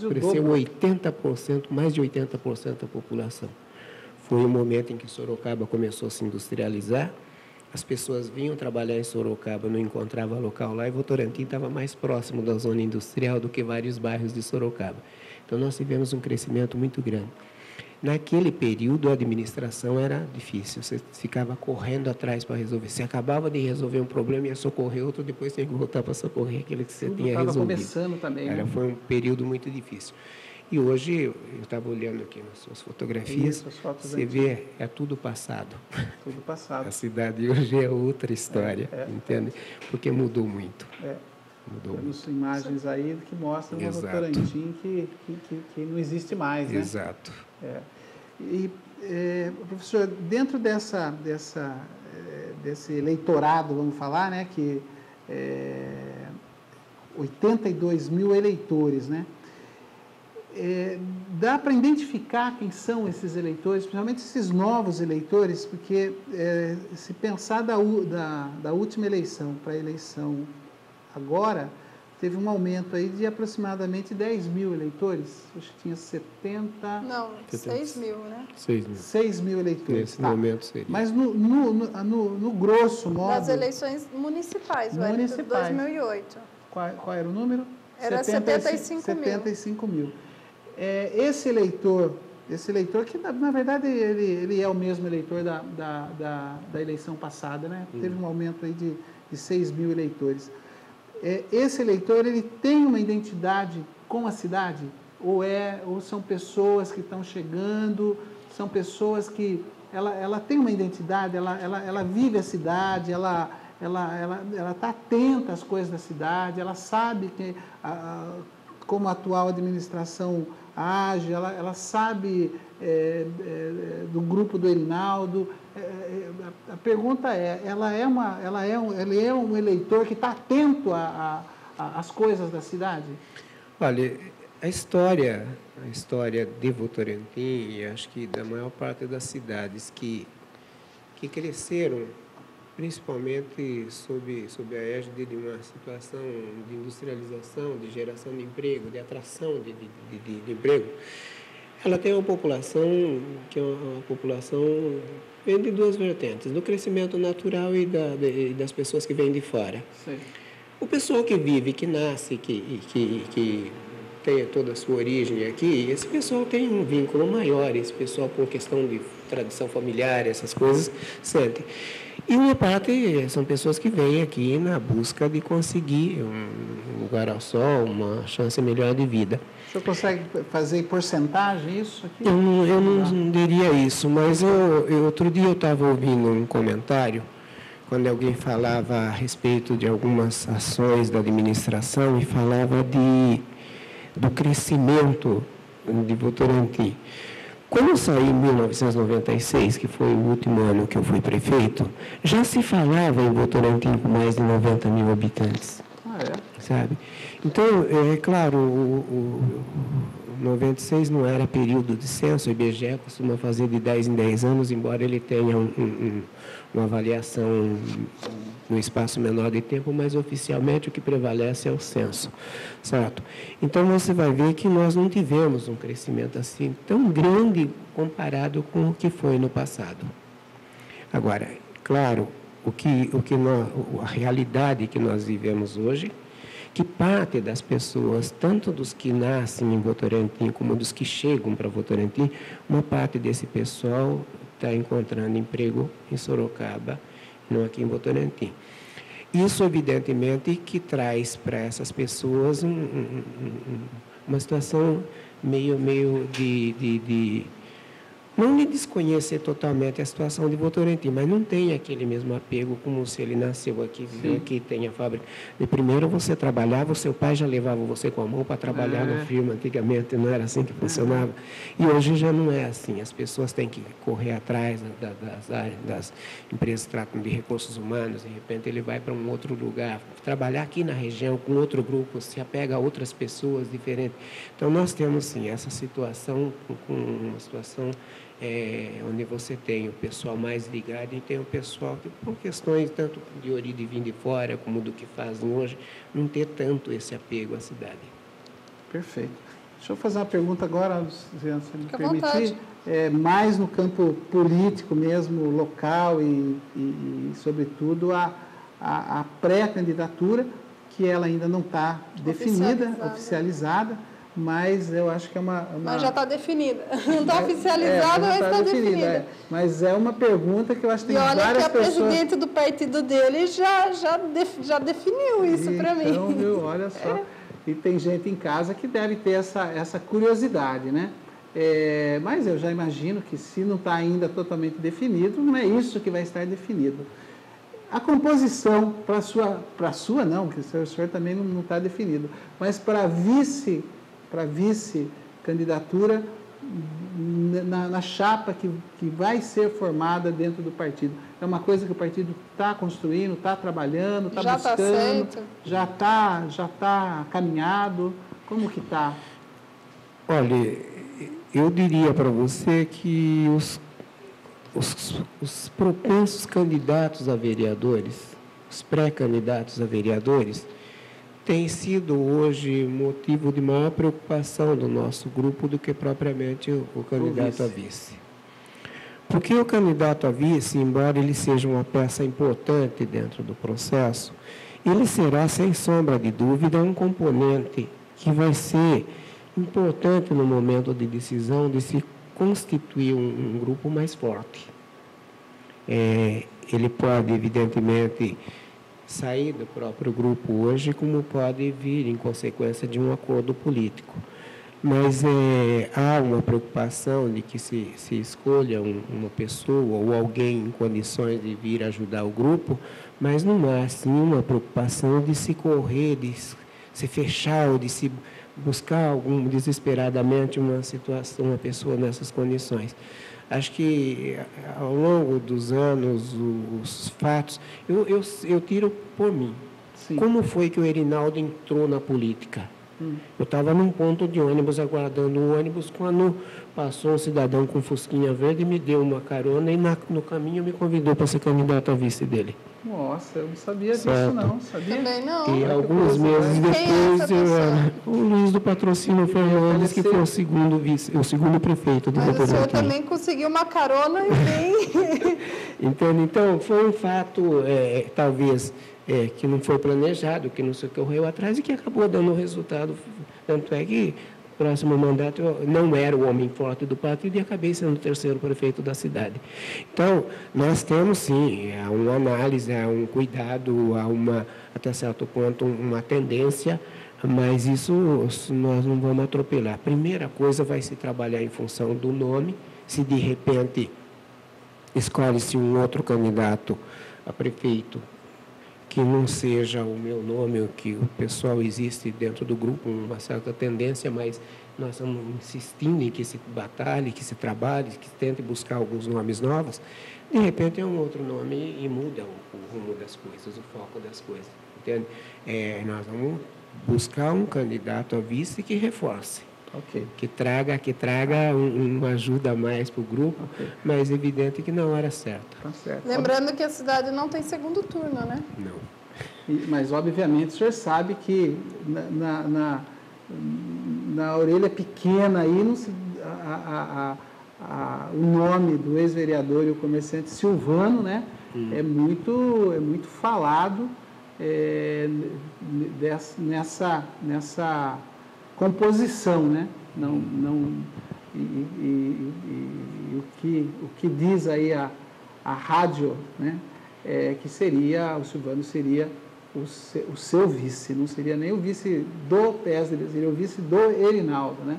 cresceu 80%, mais de 80% da população. Foi o momento em que Sorocaba começou a se industrializar, as pessoas vinham trabalhar em Sorocaba, não encontrava local lá, e Votorantim estava mais próximo da zona industrial do que vários bairros de Sorocaba. Então, nós tivemos um crescimento muito grande. Naquele período, a administração era difícil, você ficava correndo atrás para resolver. Você acabava de resolver um problema, ia socorrer outro, depois tinha que voltar para socorrer aquele que você tinha resolvido. Estava começando também. Né? Foi um período muito difícil. E hoje, eu estava olhando aqui nas suas fotografias, você vê, é tudo passado. Tudo passado. A cidade hoje é outra história, entende? Porque mudou muito. Mudou muito. Imagens aí que mostram uma Votorantim que não existe mais, né? Exato. E, professor, dentro desse eleitorado, vamos falar, né, que 82 mil eleitores, né? Dá para identificar quem são esses eleitores, principalmente esses novos eleitores, porque se pensar da última eleição para a eleição agora, teve um aumento aí de aproximadamente 10 mil eleitores. Acho que tinha 70... Não, 6 mil, né? 6 mil. 6 mil eleitores. Nesse momento seria. Mas no grosso modo... Das eleições municipais, o ano de 2008. Qual era o número? Era 75 mil. Esse eleitor que, na verdade, ele é o mesmo eleitor da eleição passada, né? Teve um aumento aí de 6 mil eleitores. Esse eleitor, ele tem uma identidade com a cidade? Ou são pessoas que estão chegando, são pessoas que... Ela tem uma identidade, ela vive a cidade, ela está atenta às coisas da cidade, ela sabe como a atual administração age, ela sabe do grupo do Erinaldo. A pergunta ele é um eleitor que está atento às coisas da cidade? Olha, a história de Votorantim, e acho que da maior parte das cidades que cresceram, principalmente sob a égide de uma situação de industrialização, de geração de emprego, de atração de emprego, ela tem uma população que é uma população vem de duas vertentes, do crescimento natural e das pessoas que vêm de fora. Sim. O pessoal que vive, que nasce, que tem toda a sua origem aqui, esse pessoal tem um vínculo maior, esse pessoal por questão de tradição familiar, essas coisas, sente. E uma parte são pessoas que vêm aqui na busca de conseguir um lugar ao sol, uma chance melhor de vida. O senhor consegue fazer em porcentagem isso aqui? Eu não diria isso, mas outro dia eu estava ouvindo um comentário, quando alguém falava a respeito de algumas ações da administração e falava do crescimento de Votorantim. Quando eu saí em 1996, que foi o último ano que eu fui prefeito, já se falava em Votorantim com mais de 90 mil habitantes. Sabe? Então, é claro, o 96 não era período de censo, o IBGE costuma fazer de 10 em 10 anos, embora ele tenha uma avaliação no espaço menor de tempo, mas oficialmente o que prevalece é o censo, certo? Então, você vai ver que nós não tivemos um crescimento assim tão grande comparado com o que foi no passado. Agora, claro, a realidade que nós vivemos hoje, que parte das pessoas, tanto dos que nascem em Votorantim como dos que chegam para Votorantim, uma parte desse pessoal está encontrando emprego em Sorocaba, não aqui em Votorantim. Isso, evidentemente, que traz para essas pessoas uma situação meio de não lhe desconhecer totalmente a situação de Votorantim, mas não tem aquele mesmo apego como se ele nasceu aqui, viveu aqui, tem a fábrica. De primeiro você trabalhava, o seu pai já levava você com a mão para trabalhar na firma, antigamente não era assim que funcionava. E hoje já não é assim, as pessoas têm que correr atrás das empresas que tratam de recursos humanos, de repente ele vai para um outro lugar, trabalhar aqui na região com outro grupo, se apega a outras pessoas diferentes. Então nós temos sim essa situação, com uma situação onde você tem o pessoal mais ligado e tem o pessoal que, por questões tanto de origem vir de fora como do que fazem hoje, não ter tanto esse apego à cidade. Perfeito. Deixa eu fazer uma pergunta agora, se me Fica à permitir, mais no campo político mesmo, local e sobretudo, a pré-candidatura, que ela ainda não está definida, oficializada, mas eu acho que é uma... Mas já está definida. Não está oficializada, mas está definida. Mas é uma pergunta que eu acho que tem várias pessoas... E olha que a presidente do partido dele já definiu isso para mim. Então, viu, olha só. E tem gente em casa que deve ter essa curiosidade, né? Mas eu já imagino que se não está ainda totalmente definido, não é isso que vai estar definido. A composição para a sua não, porque o senhor também não está definido, mas para vice-candidatura na chapa que vai ser formada dentro do partido. É uma coisa que o partido está construindo, está trabalhando, está buscando, já está caminhado. Como que está? Olha, eu diria para você que os propensos candidatos a vereadores, os pré-candidatos a vereadores, tem sido hoje motivo de maior preocupação do nosso grupo do que propriamente o candidato a vice. Porque o candidato a vice, embora ele seja uma peça importante dentro do processo, ele será, sem sombra de dúvida, um componente que vai ser importante no momento de decisão de se constituir um grupo mais forte. Ele pode, evidentemente, sair do próprio grupo hoje, como pode vir em consequência de um acordo político. Mas há uma preocupação de que se escolha uma pessoa ou alguém em condições de vir ajudar o grupo, mas não há, assim, uma preocupação de se correr, de se fechar ou de se buscar desesperadamente uma situação, uma pessoa nessas condições. Acho que, ao longo dos anos, os fatos... Eu tiro por mim. Sim. Como foi que o Erinaldo entrou na política? Eu estava num ponto de ônibus, aguardando o ônibus, quando passou um cidadão com fusquinha verde, me deu uma carona e no caminho me convidou para ser candidato a vice dele. Nossa, eu não sabia disso, certo. Não. Sabia? Também não. E alguns meses depois, o Luiz do Patrocínio Fernandes, que foi o segundo prefeito do Votorantim. Mas o senhor também conseguiu uma carona e bem... Entende? Então, foi um fato, talvez, que não foi planejado, que não se correu atrás e que acabou dando resultado. Tanto é que, no próximo mandato, eu não era o homem forte do partido e acabei sendo o terceiro prefeito da cidade. Então, nós temos, sim, uma análise, um cuidado, até certo ponto, uma tendência, mas isso nós não vamos atropelar. A primeira coisa vai se trabalhar em função do nome, se de repente escolhe-se um outro candidato a prefeito que não seja o meu nome, o que o pessoal existe dentro do grupo, uma certa tendência, mas nós estamos insistindo em que se batalhe, que se trabalhe, que se tente buscar alguns nomes novos. De repente é um outro nome e muda o rumo das coisas, o foco das coisas. Entende? Nós vamos buscar um candidato a vice que reforce. Okay. Que traga uma ajuda a mais para o grupo, mas é evidente que na hora certa. Tá certo. Lembrando que a cidade não tem segundo turno, né? Não. Mas, obviamente, o senhor sabe que na orelha pequena aí, o nome do ex-vereador e o comerciante Silvano, né, é muito falado nessa composição, né? O que diz aí a rádio, né? Que o Silvano seria o seu vice, não seria nem o vice do PSDB, seria o vice do Erinaldo, né?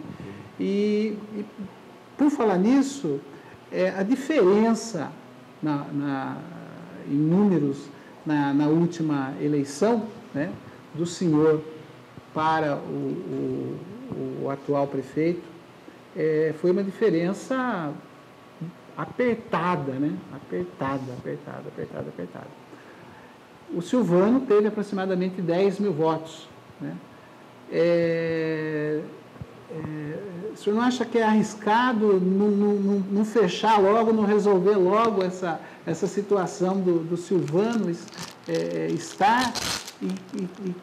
E por falar nisso, a diferença em números na última eleição, né, do senhor para o atual prefeito, foi uma diferença apertada, né? Apertada. O Silvano teve aproximadamente 10 mil votos, né? O senhor não acha que é arriscado não fechar logo, não resolver logo essa situação do Silvano estar e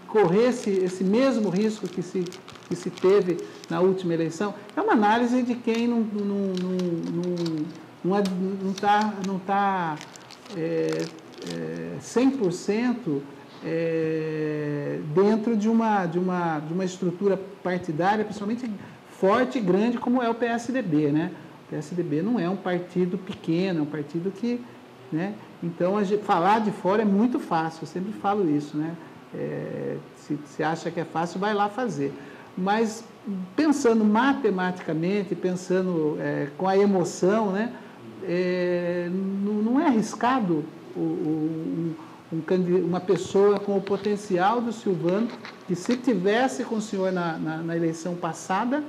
correr esse mesmo risco que se teve na última eleição? É uma análise de quem não está 100% dentro de uma estrutura partidária, principalmente forte e grande, como é o PSDB, né? O PSDB não é um partido pequeno, é um partido que, né? Então, falar de fora é muito fácil, eu sempre falo isso, né? Se acha que é fácil, vai lá fazer. Mas, pensando matematicamente, pensando com a emoção, né? Não é arriscado uma pessoa com o potencial do Silvano, que se tivesse com o senhor na eleição passada,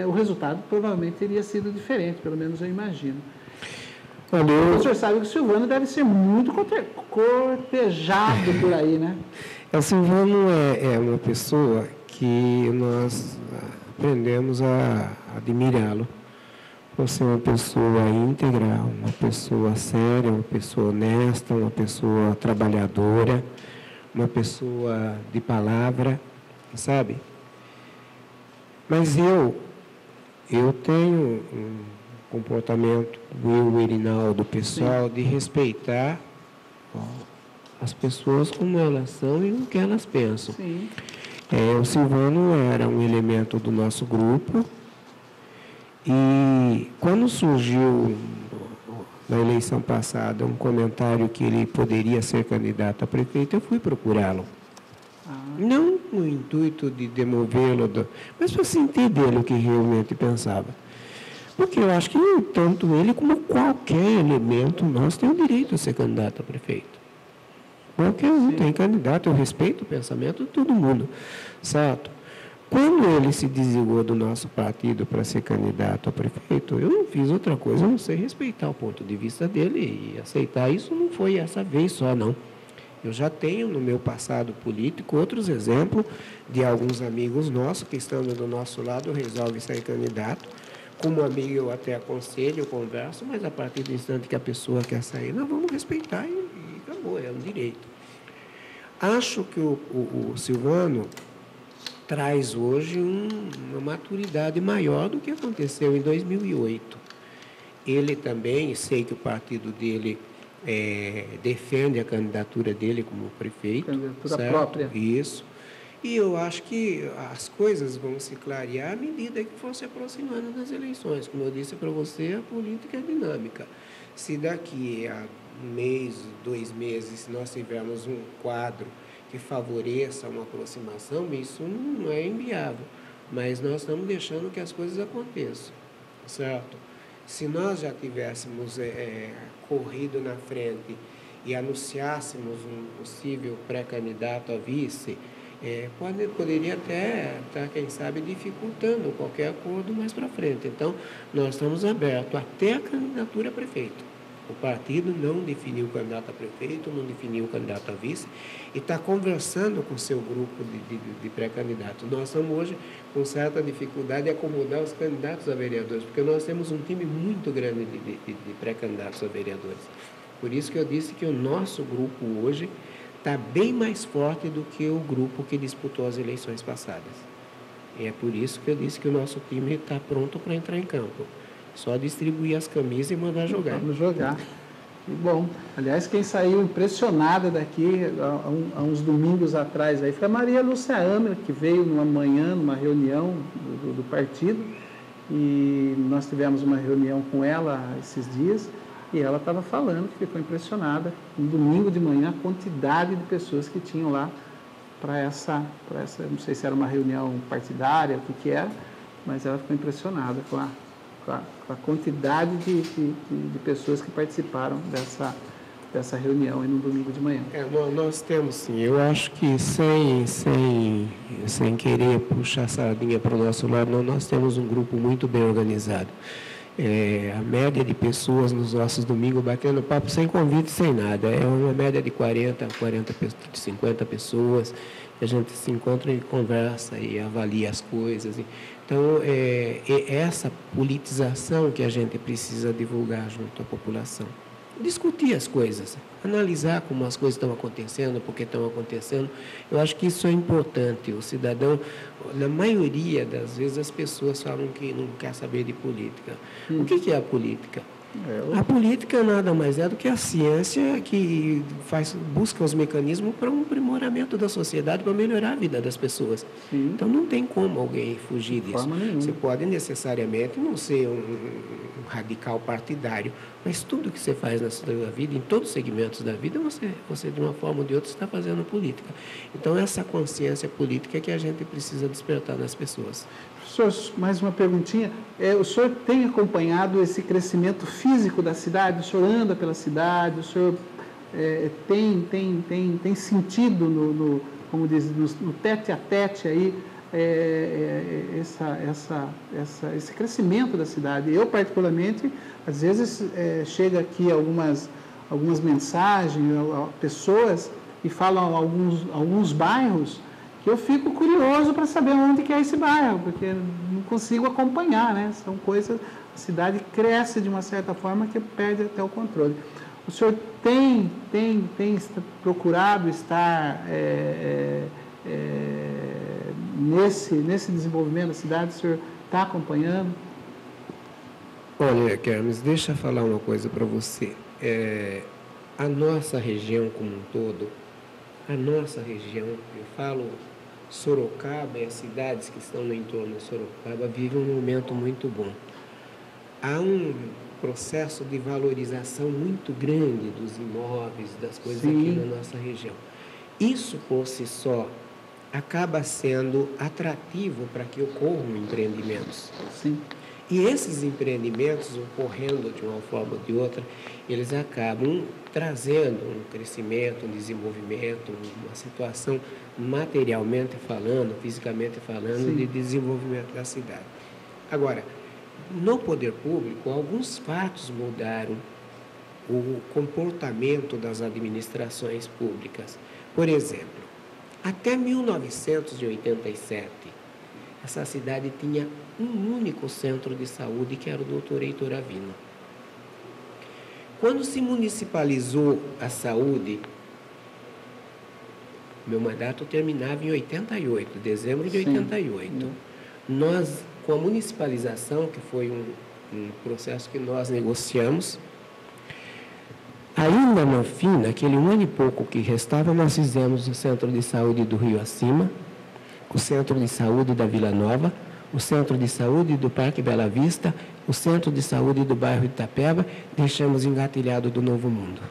o resultado provavelmente teria sido diferente, pelo menos eu imagino. O senhor sabe que o Silvano deve ser muito cortejado por aí, né? O Silvano é uma pessoa que nós aprendemos a admirá-lo por ser uma pessoa íntegra, uma pessoa séria, uma pessoa honesta, uma pessoa trabalhadora, uma pessoa de palavra, sabe? Mas eu tenho um comportamento, o Irinaldo, pessoal, de respeitar as pessoas como elas são e o que elas pensam. Sim. O Silvano era um elemento do nosso grupo e quando surgiu na eleição passada um comentário que ele poderia ser candidato a prefeito, eu fui procurá-lo. Não no intuito de demovê-lo, mas para sentir dele o que realmente pensava. Porque eu acho que tanto ele como qualquer elemento nós tem o direito de ser candidato a prefeito. Qualquer um tem candidato, eu respeito o pensamento de todo mundo, certo? Quando ele se desligou do nosso partido para ser candidato a prefeito, eu não fiz outra coisa, a não ser respeitar o ponto de vista dele e aceitar isso. Não foi essa vez só, não. Eu já tenho no meu passado político outros exemplos de alguns amigos nossos que, estando do nosso lado, resolvem sair candidato. Como amigo, eu até aconselho, eu converso, mas a partir do instante que a pessoa quer sair, nós vamos respeitar e acabou, é um direito. Acho que o Silvano traz hoje uma maturidade maior do que aconteceu em 2008. Ele também, sei que o partido dele defende a candidatura dele como prefeito. Candidatura certo? Própria. Isso. E eu acho que as coisas vão se clarear à medida que for se aproximando das eleições. Como eu disse para você, a política é dinâmica. Se daqui a um mês, 2 meses, se nós tivermos um quadro que favoreça uma aproximação, isso não é inviável. Mas nós estamos deixando que as coisas aconteçam, certo? Se nós já tivéssemos corrido na frente e anunciássemos um possível pré-candidato a vice, poderia até estar, quem sabe, dificultando qualquer acordo mais para frente. Então, nós estamos abertos até a candidatura a prefeito. O partido não definiu o candidato a prefeito, não definiu o candidato a vice e está conversando com o seu grupo de pré-candidatos. Nós estamos hoje com certa dificuldade de acomodar os candidatos a vereadores, porque nós temos um time muito grande de pré-candidatos a vereadores. Por isso que eu disse que o nosso grupo hoje está bem mais forte do que o grupo que disputou as eleições passadas. E é por isso que eu disse que o nosso time está pronto para entrar em campo. Só distribuir as camisas e mandar jogar. Vamos jogar. Que bom. Aliás, quem saiu impressionada daqui há uns domingos atrás aí foi a Maria Lúcia Amer, que veio numa reunião do partido, e nós tivemos uma reunião com ela esses dias, e ela estava falando que ficou impressionada, um domingo de manhã, a quantidade de pessoas que tinham lá para essa, não sei se era uma reunião partidária, o que era, mas ela ficou impressionada com a quantidade de pessoas que participaram dessa reunião aí no domingo de manhã. Nós temos, sim. Eu acho que sem querer puxar a sardinha para o nosso lado, nós temos um grupo muito bem organizado. A média de pessoas nos nossos domingos batendo papo sem convite, sem nada. É uma média de 50 pessoas. A gente se encontra e conversa e avalia as coisas. Então, é essa politização que a gente precisa divulgar junto à população. Discutir as coisas, analisar como as coisas estão acontecendo, por que estão acontecendo. Eu acho que isso é importante. O cidadão, na maioria das vezes, as pessoas falam que não quer saber de política. O que é a política? A política nada mais é do que a ciência que busca os mecanismos para um aprimoramento da sociedade, para melhorar a vida das pessoas. Sim. Então, não tem como alguém fugir disso. Forma nenhuma. Você pode necessariamente não ser um radical partidário, mas tudo que você faz na sua vida, em todos os segmentos da vida, você de uma forma ou de outra está fazendo política. Então, essa consciência política é que a gente precisa despertar nas pessoas. Professor, mais uma perguntinha. O senhor tem acompanhado esse crescimento físico da cidade? O senhor anda pela cidade? O senhor tem sentido como diz, no tete-a-tete aí esse crescimento da cidade? Eu, particularmente, às vezes chega aqui algumas mensagens, pessoas e falam alguns bairros que eu fico curioso para saber onde que é esse bairro, porque não consigo acompanhar, né? São coisas, a cidade cresce de uma certa forma que perde até o controle. O senhor tem procurado estar nesse desenvolvimento da cidade? O senhor está acompanhando? Olha, Kermes, deixa eu falar uma coisa para você. A nossa região como um todo, eu falo Sorocaba e as cidades que estão no entorno de Sorocaba vivem um momento muito bom. Há um processo de valorização muito grande dos imóveis, das coisas aqui na nossa região. Isso, por si só, acaba sendo atrativo para que ocorram empreendimentos. Sim. E esses empreendimentos, ocorrendo de uma forma ou de outra, eles acabam trazendo um crescimento, um desenvolvimento, uma situação materialmente falando, fisicamente falando, de desenvolvimento da cidade. Agora, no poder público, alguns fatos mudaram o comportamento das administrações públicas. Por exemplo, até 1987, essa cidade tinha um único centro de saúde, que era o Dr. Heitor Avino. Quando se municipalizou a saúde, meu mandato terminava em 88, dezembro de 88. Nós, com a municipalização, que foi um processo que nós negociamos, ainda no fim, naquele 1 ano e pouco que restava, nós fizemos o Centro de Saúde do Rio Acima, o Centro de Saúde da Vila Nova, o Centro de Saúde do Parque Bela Vista, o Centro de Saúde do bairro Itapeba, deixamos engatilhado do Novo Mundo.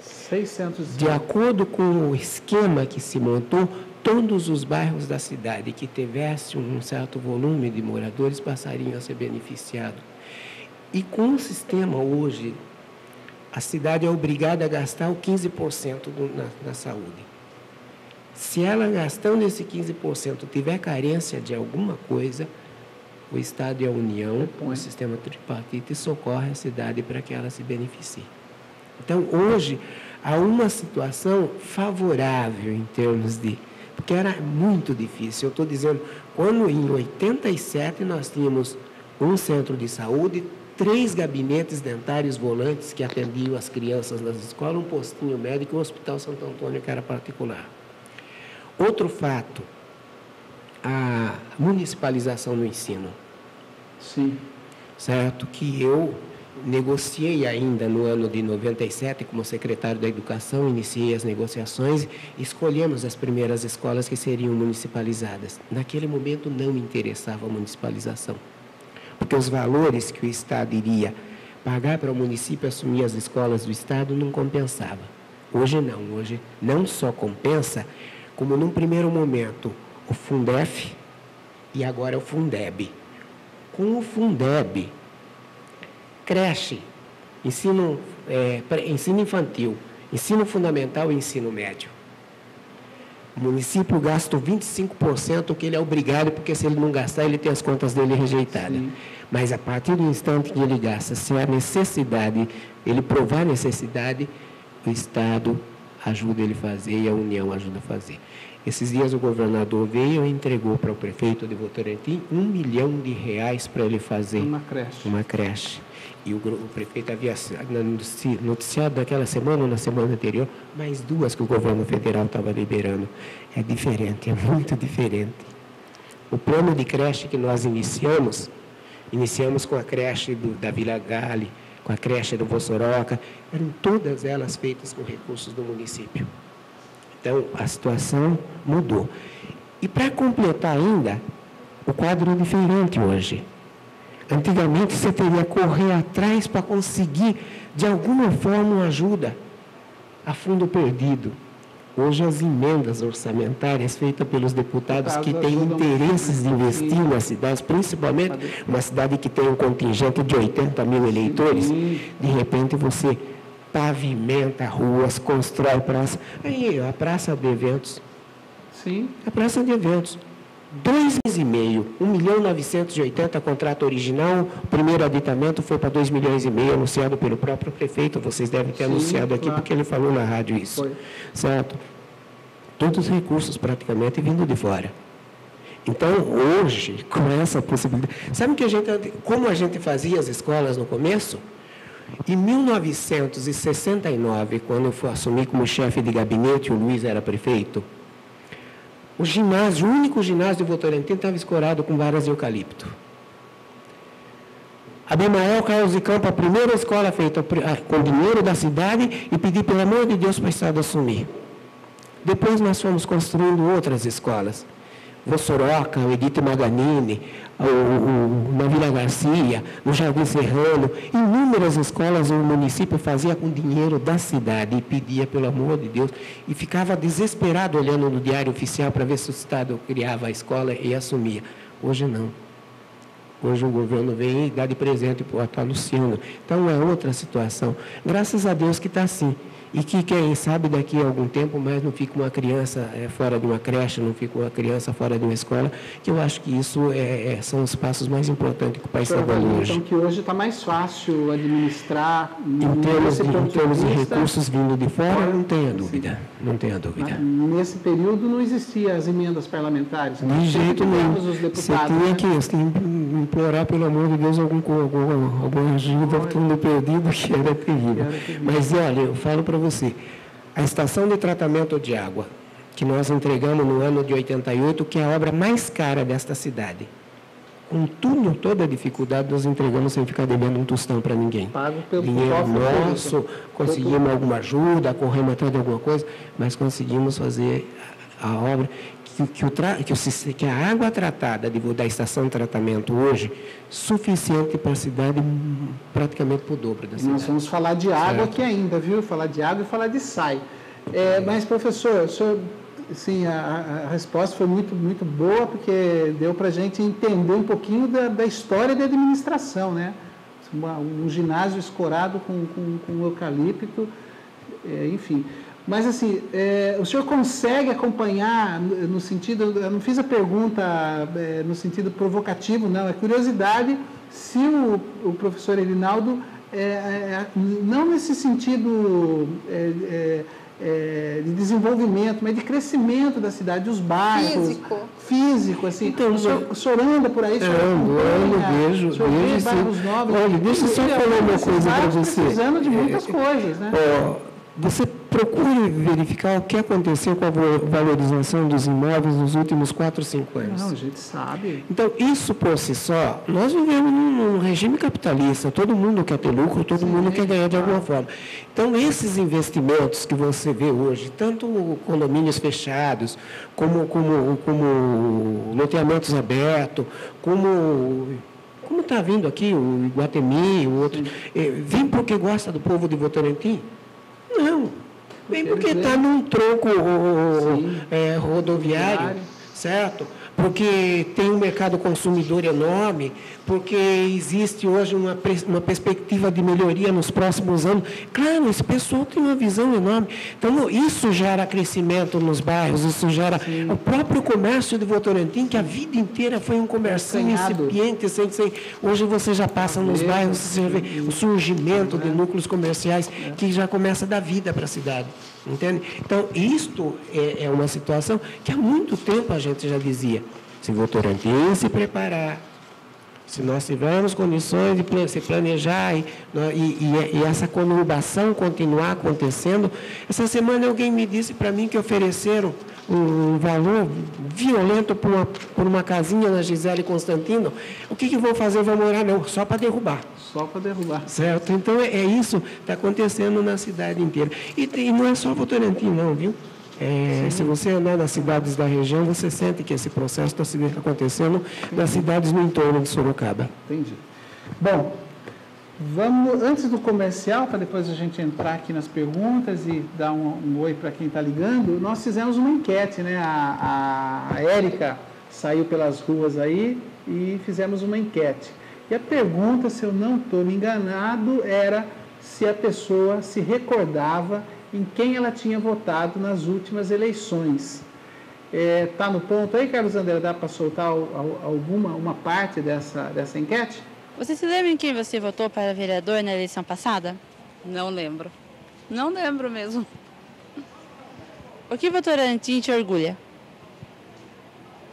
6 centros de acordo com o esquema que se montou, todos os bairros da cidade que tivessem um certo volume de moradores passariam a ser beneficiados. E com o sistema hoje, a cidade é obrigada a gastar o 15% na saúde. Se ela, gastando esse 15%, tiver carência de alguma coisa, o Estado e a União, o sistema tripartite, socorre a cidade para que ela se beneficie. Então, hoje, há uma situação favorável em termos de... Porque era muito difícil. Eu estou dizendo, quando em 87 nós tínhamos um centro de saúde, 3 gabinetes dentários volantes que atendiam as crianças nas escolas, um postinho médico e um hospital Santo Antônio que era particular. Outro fato, a municipalização do ensino. Sim. Certo? Que eu negociei ainda no ano de 97, como secretário da Educação, iniciei as negociações, escolhemos as primeiras escolas que seriam municipalizadas. Naquele momento não me interessava a municipalização, porque os valores que o Estado iria pagar para o município assumir as escolas do Estado não compensava. Hoje não só compensa, como num primeiro momento o Fundef e agora o Fundeb. com o Fundeb, creche, ensino infantil, ensino fundamental e ensino médio. O município gasta 25% que ele é obrigado, porque se ele não gastar, ele tem as contas dele rejeitadas. Sim. Mas a partir do instante que ele gasta, se há necessidade, ele provar necessidade, o Estado ajuda ele a fazer e a União ajuda a fazer. Esses dias o governador veio e entregou para o prefeito de Votorantim R$1 milhão para ele fazer uma creche. E o prefeito havia noticiado naquela semana ou na semana anterior, mais 2 que o governo federal estava liberando. É diferente, é muito diferente. O plano de creche que nós iniciamos com a creche da Vila Gale, com a creche do Vossoroca, eram todas elas feitas com recursos do município. Então, a situação mudou. E para completar ainda, o quadro é diferente hoje. Antigamente, você teria que correr atrás para conseguir, de alguma forma, uma ajuda a fundo perdido. Hoje, as emendas orçamentárias feitas pelos deputados que têm interesses de investir nas cidades, principalmente uma cidade que tem um contingente de 80 mil eleitores, de repente você pavimenta ruas, constrói praça. Aí, a praça de eventos. Sim. A praça de eventos. 2,5 milhões, 1.980.000 contrato original, o primeiro aditamento foi para 2,5 milhões, anunciado pelo próprio prefeito, vocês devem ter anunciado aqui, porque ele falou na rádio isso. Foi. Certo? Todos os recursos praticamente vindo de fora. Então, hoje, com essa possibilidade... Sabe como a gente fazia as escolas no começo? Em 1969, quando eu assumi como chefe de gabinete, o Luiz era prefeito, o único ginásio de Votorantim estava escorado com varas de eucalipto. Abimael Carlos de Campo, a primeira escola feita com dinheiro da cidade, e pedi, pelo amor de Deus, para o Estado assumir. Depois nós fomos construindo outras escolas. Vossoroca, o Edith Maganini, na Vila Garcia, no Jardim Serrano, inúmeras escolas o município fazia com dinheiro da cidade e pedia, pelo amor de Deus, e ficava desesperado olhando no Diário Oficial para ver se o Estado criava a escola e assumia. Hoje não. Hoje o governo vem e dá de presente para o atual Luciano. Então é outra situação. Graças a Deus que está assim. E que, quem sabe, daqui a algum tempo mais não fica uma criança fora de uma creche, não fica uma criança fora de uma escola, que eu acho que isso são os passos mais importantes que o país está dando hoje. Então, que hoje está mais fácil administrar... Em termos de recursos vindo de fora, não tenha dúvida. Não tenha dúvida. Nesse período não existiam as emendas parlamentares? De jeito nenhum. Você tinha que implorar, pelo amor de Deus, alguma ajuda, tudo perdido, que era terrível. Mas, olha, eu falo para você, a estação de tratamento de água, que nós entregamos no ano de 88, que é a obra mais cara desta cidade. Com toda a dificuldade, nós entregamos sem ficar devendo um tostão para ninguém. Pago pelo dinheiro nosso, conseguimos alguma ajuda, corremos atrás de alguma coisa, mas conseguimos fazer a obra que a água tratada da estação de tratamento hoje, suficiente para a cidade, praticamente para o dobro da cidade. Nós vamos falar de água aqui ainda, viu? Falar de água e falar de SAI. Mas, professor, sim, a resposta foi muito, muito boa, porque deu para a gente entender um pouquinho da história da administração, né? Um ginásio escorado com eucalipto, enfim... Mas, assim, o senhor consegue acompanhar no sentido... Eu não fiz a pergunta no sentido provocativo, não. É curiosidade se o professor Erinaldo, não nesse sentido de desenvolvimento, mas de crescimento da cidade, dos bairros... Físico, assim. Então, o senhor anda por aí, o senhor vejo bairros novos. Olha, deixa eu só falar uma coisa para você. Precisando de muitas coisas, né? Você procure verificar o que aconteceu com a valorização dos imóveis nos últimos 4 ou 5 anos. Não, a gente sabe. Então, isso por si só, nós vivemos num regime capitalista, todo mundo quer ter lucro, todo mundo quer ganhar de alguma forma. Então, esses investimentos que você vê hoje, tanto condomínios fechados, como loteamentos abertos, como está vindo aqui o Iguatemi, o outro, vem porque gosta do povo de Votorantim? Não, vem porque está num troco rodoviário, certo? porque tem um mercado consumidor enorme, porque existe hoje uma perspectiva de melhoria nos próximos anos. Claro, esse pessoal tem uma visão enorme. Então, isso gera crescimento nos bairros, isso gera o próprio comércio de Votorantim, que a vida inteira foi um comércio incipiente, hoje você já passa nos bairros, você já vê o surgimento de núcleos comerciais que já começa a dar vida para a cidade. Entende? Então, isto é uma situação que há muito tempo a gente já dizia. Se Votorantim se preparar, se nós tivermos condições de se planejar e essa conurbação continuar acontecendo. Essa semana alguém me disse para mim que ofereceram um valor violento por uma casinha na Gisele Constantino. O que vão fazer? Vão morar? Não, só para derrubar. Só para derrubar. Certo? Então, isso está acontecendo na cidade inteira. E não é só Votorantim, não, viu? Se você andar nas cidades da região, você sente que esse processo está acontecendo nas cidades no entorno de Sorocaba. Entendi. Bom, vamos, antes do comercial, para depois a gente entrar aqui nas perguntas e dar um oi para quem está ligando, nós fizemos uma enquete, né? A Érica saiu pelas ruas aí e fizemos uma enquete. E a pergunta, se eu não estou me enganado, era se a pessoa se recordava em quem ela tinha votado nas últimas eleições. Está no ponto aí, Carlos André? Dá para soltar uma parte dessa enquete? Você se lembra em quem você votou para vereador na eleição passada? Não lembro. Não lembro mesmo. O que Votorantim te orgulha?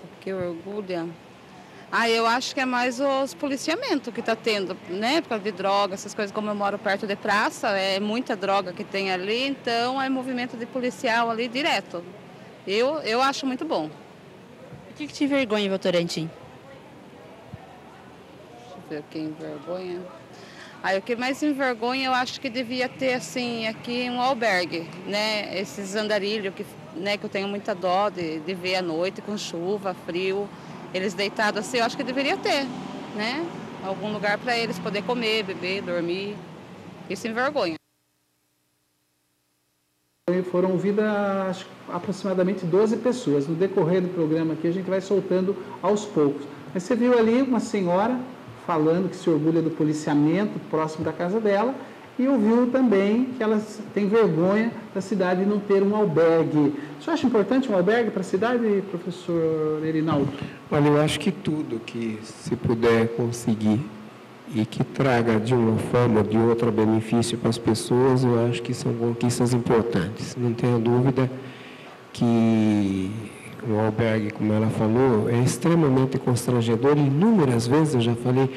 O que orgulha? Eu acho que é mais os policiamentos que está tendo, né? Por causa de droga, essas coisas, como eu moro perto de praça, é muita droga que tem ali, então é movimento de policial ali direto. Eu acho muito bom. O que te envergonha em Votorantim? Deixa eu ver o que envergonha. O que mais envergonha, eu acho que devia ter, assim, aqui um albergue, né? Esses andarilhos que eu tenho muita dó de ver à noite, com chuva, frio. Eles deitados assim, eu acho que deveria ter, né? Algum lugar para eles poder comer, beber, dormir. Isso envergonha. Foram ouvidas aproximadamente 12 pessoas. No decorrer do programa aqui, a gente vai soltando aos poucos. Mas você viu ali uma senhora falando que se orgulha do policiamento próximo da casa dela e ouviu também que ela tem vergonha da cidade não ter um albergue. Você acha importante um albergue para a cidade, professor Erinaldo? Olha, eu acho que tudo que se puder conseguir e que traga de uma forma ou de outra benefício para as pessoas, eu acho que são conquistas importantes. Não tenha dúvida que um albergue, como ela falou, é extremamente constrangedor. Inúmeras vezes eu já falei,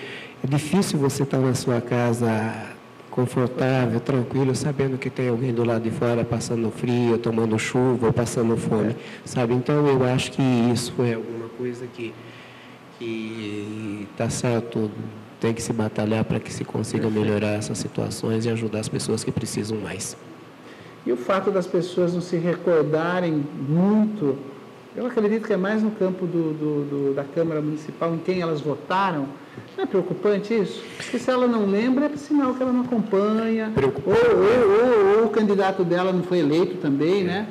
é difícil você estar na sua casa confortável, tranquilo, sabendo que tem alguém do lado de fora passando frio, tomando chuva, ou passando fome, sabe? Então, eu acho que isso é alguma coisa que está certo, tem que se batalhar para que se consiga melhorar essas situações e ajudar as pessoas que precisam mais. E o fato das pessoas não se recordarem muito, eu acredito que é mais no campo da Câmara Municipal, em quem elas votaram. Não é preocupante isso? Porque se ela não lembra, é sinal que ela não acompanha, ou o candidato dela não foi eleito também, né?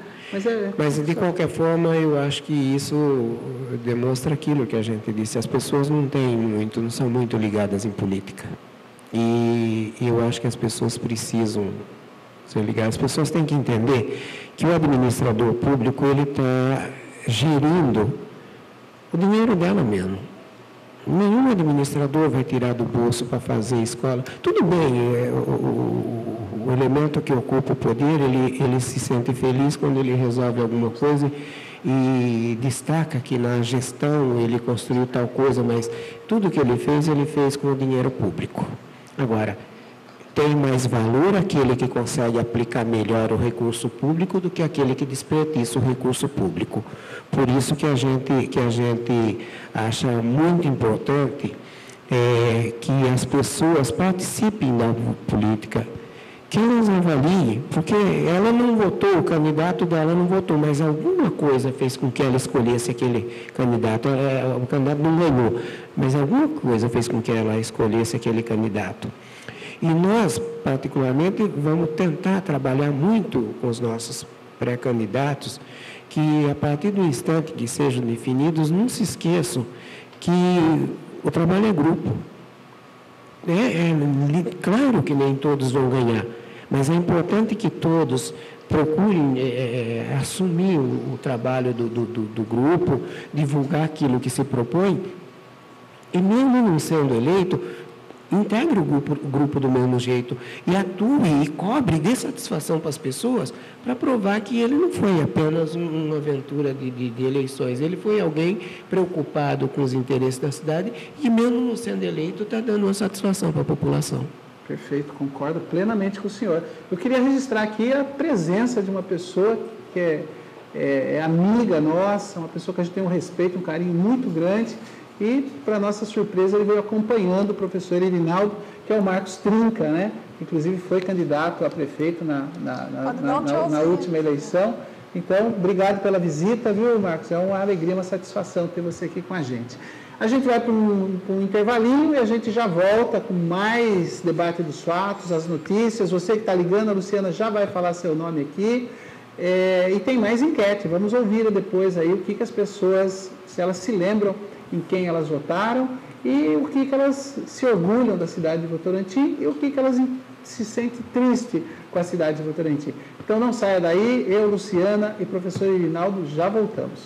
Mas, de qualquer forma, eu acho que isso demonstra aquilo que a gente disse. As pessoas não são muito ligadas em política. E eu acho que as pessoas precisam ser ligadas. As pessoas têm que entender que o administrador público, ele está gerindo o dinheiro dela mesmo. Nenhum administrador vai tirar do bolso para fazer escola. Tudo bem, o elemento que ocupa o poder, ele se sente feliz quando ele resolve alguma coisa e destaca que na gestão ele construiu tal coisa, mas tudo que ele fez com o dinheiro público. Agora, tem mais valor aquele que consegue aplicar melhor o recurso público do que aquele que desperdiça o recurso público. Por isso que a gente acha muito importante que as pessoas participem da política, que elas avaliem, porque ela não votou, o candidato dela não votou, mas alguma coisa fez com que ela escolhesse aquele candidato. O candidato não ganhou, mas alguma coisa fez com que ela escolhesse aquele candidato. E nós, particularmente, vamos tentar trabalhar muito com os nossos pré-candidatos que, a partir do instante que sejam definidos, não se esqueçam que o trabalho é grupo. Claro que nem todos vão ganhar, mas é importante que todos procurem assumir o trabalho do grupo, divulgar aquilo que se propõe, e mesmo não sendo eleito, integre o grupo do mesmo jeito e atue e cobre, dê satisfação para as pessoas, para provar que ele não foi apenas uma aventura de eleições, ele foi alguém preocupado com os interesses da cidade e, mesmo não sendo eleito, está dando uma satisfação para a população. Perfeito, concordo plenamente com o senhor. Eu queria registrar aqui a presença de uma pessoa que é amiga nossa, uma pessoa que a gente tem um respeito, um carinho muito grande, e, para nossa surpresa, ele veio acompanhando o professor Irinaldo, que é o Marcos Trinca, né? Inclusive foi candidato a prefeito na última eleição. Então, obrigado pela visita, viu, Marcos? É uma alegria, uma satisfação ter você aqui com a gente. A gente vai para um intervalinho e a gente já volta com mais debate dos fatos, as notícias. Você que está ligando, a Luciana já vai falar seu nome aqui. E tem mais enquete. Vamos ouvir depois aí o que as pessoas, se elas se lembram em quem elas votaram e o que elas se orgulham da cidade de Votorantim e o que elas se sentem tristes com a cidade de Votorantim. Então não saia daí, eu, Luciana e professor Irinaldo já voltamos.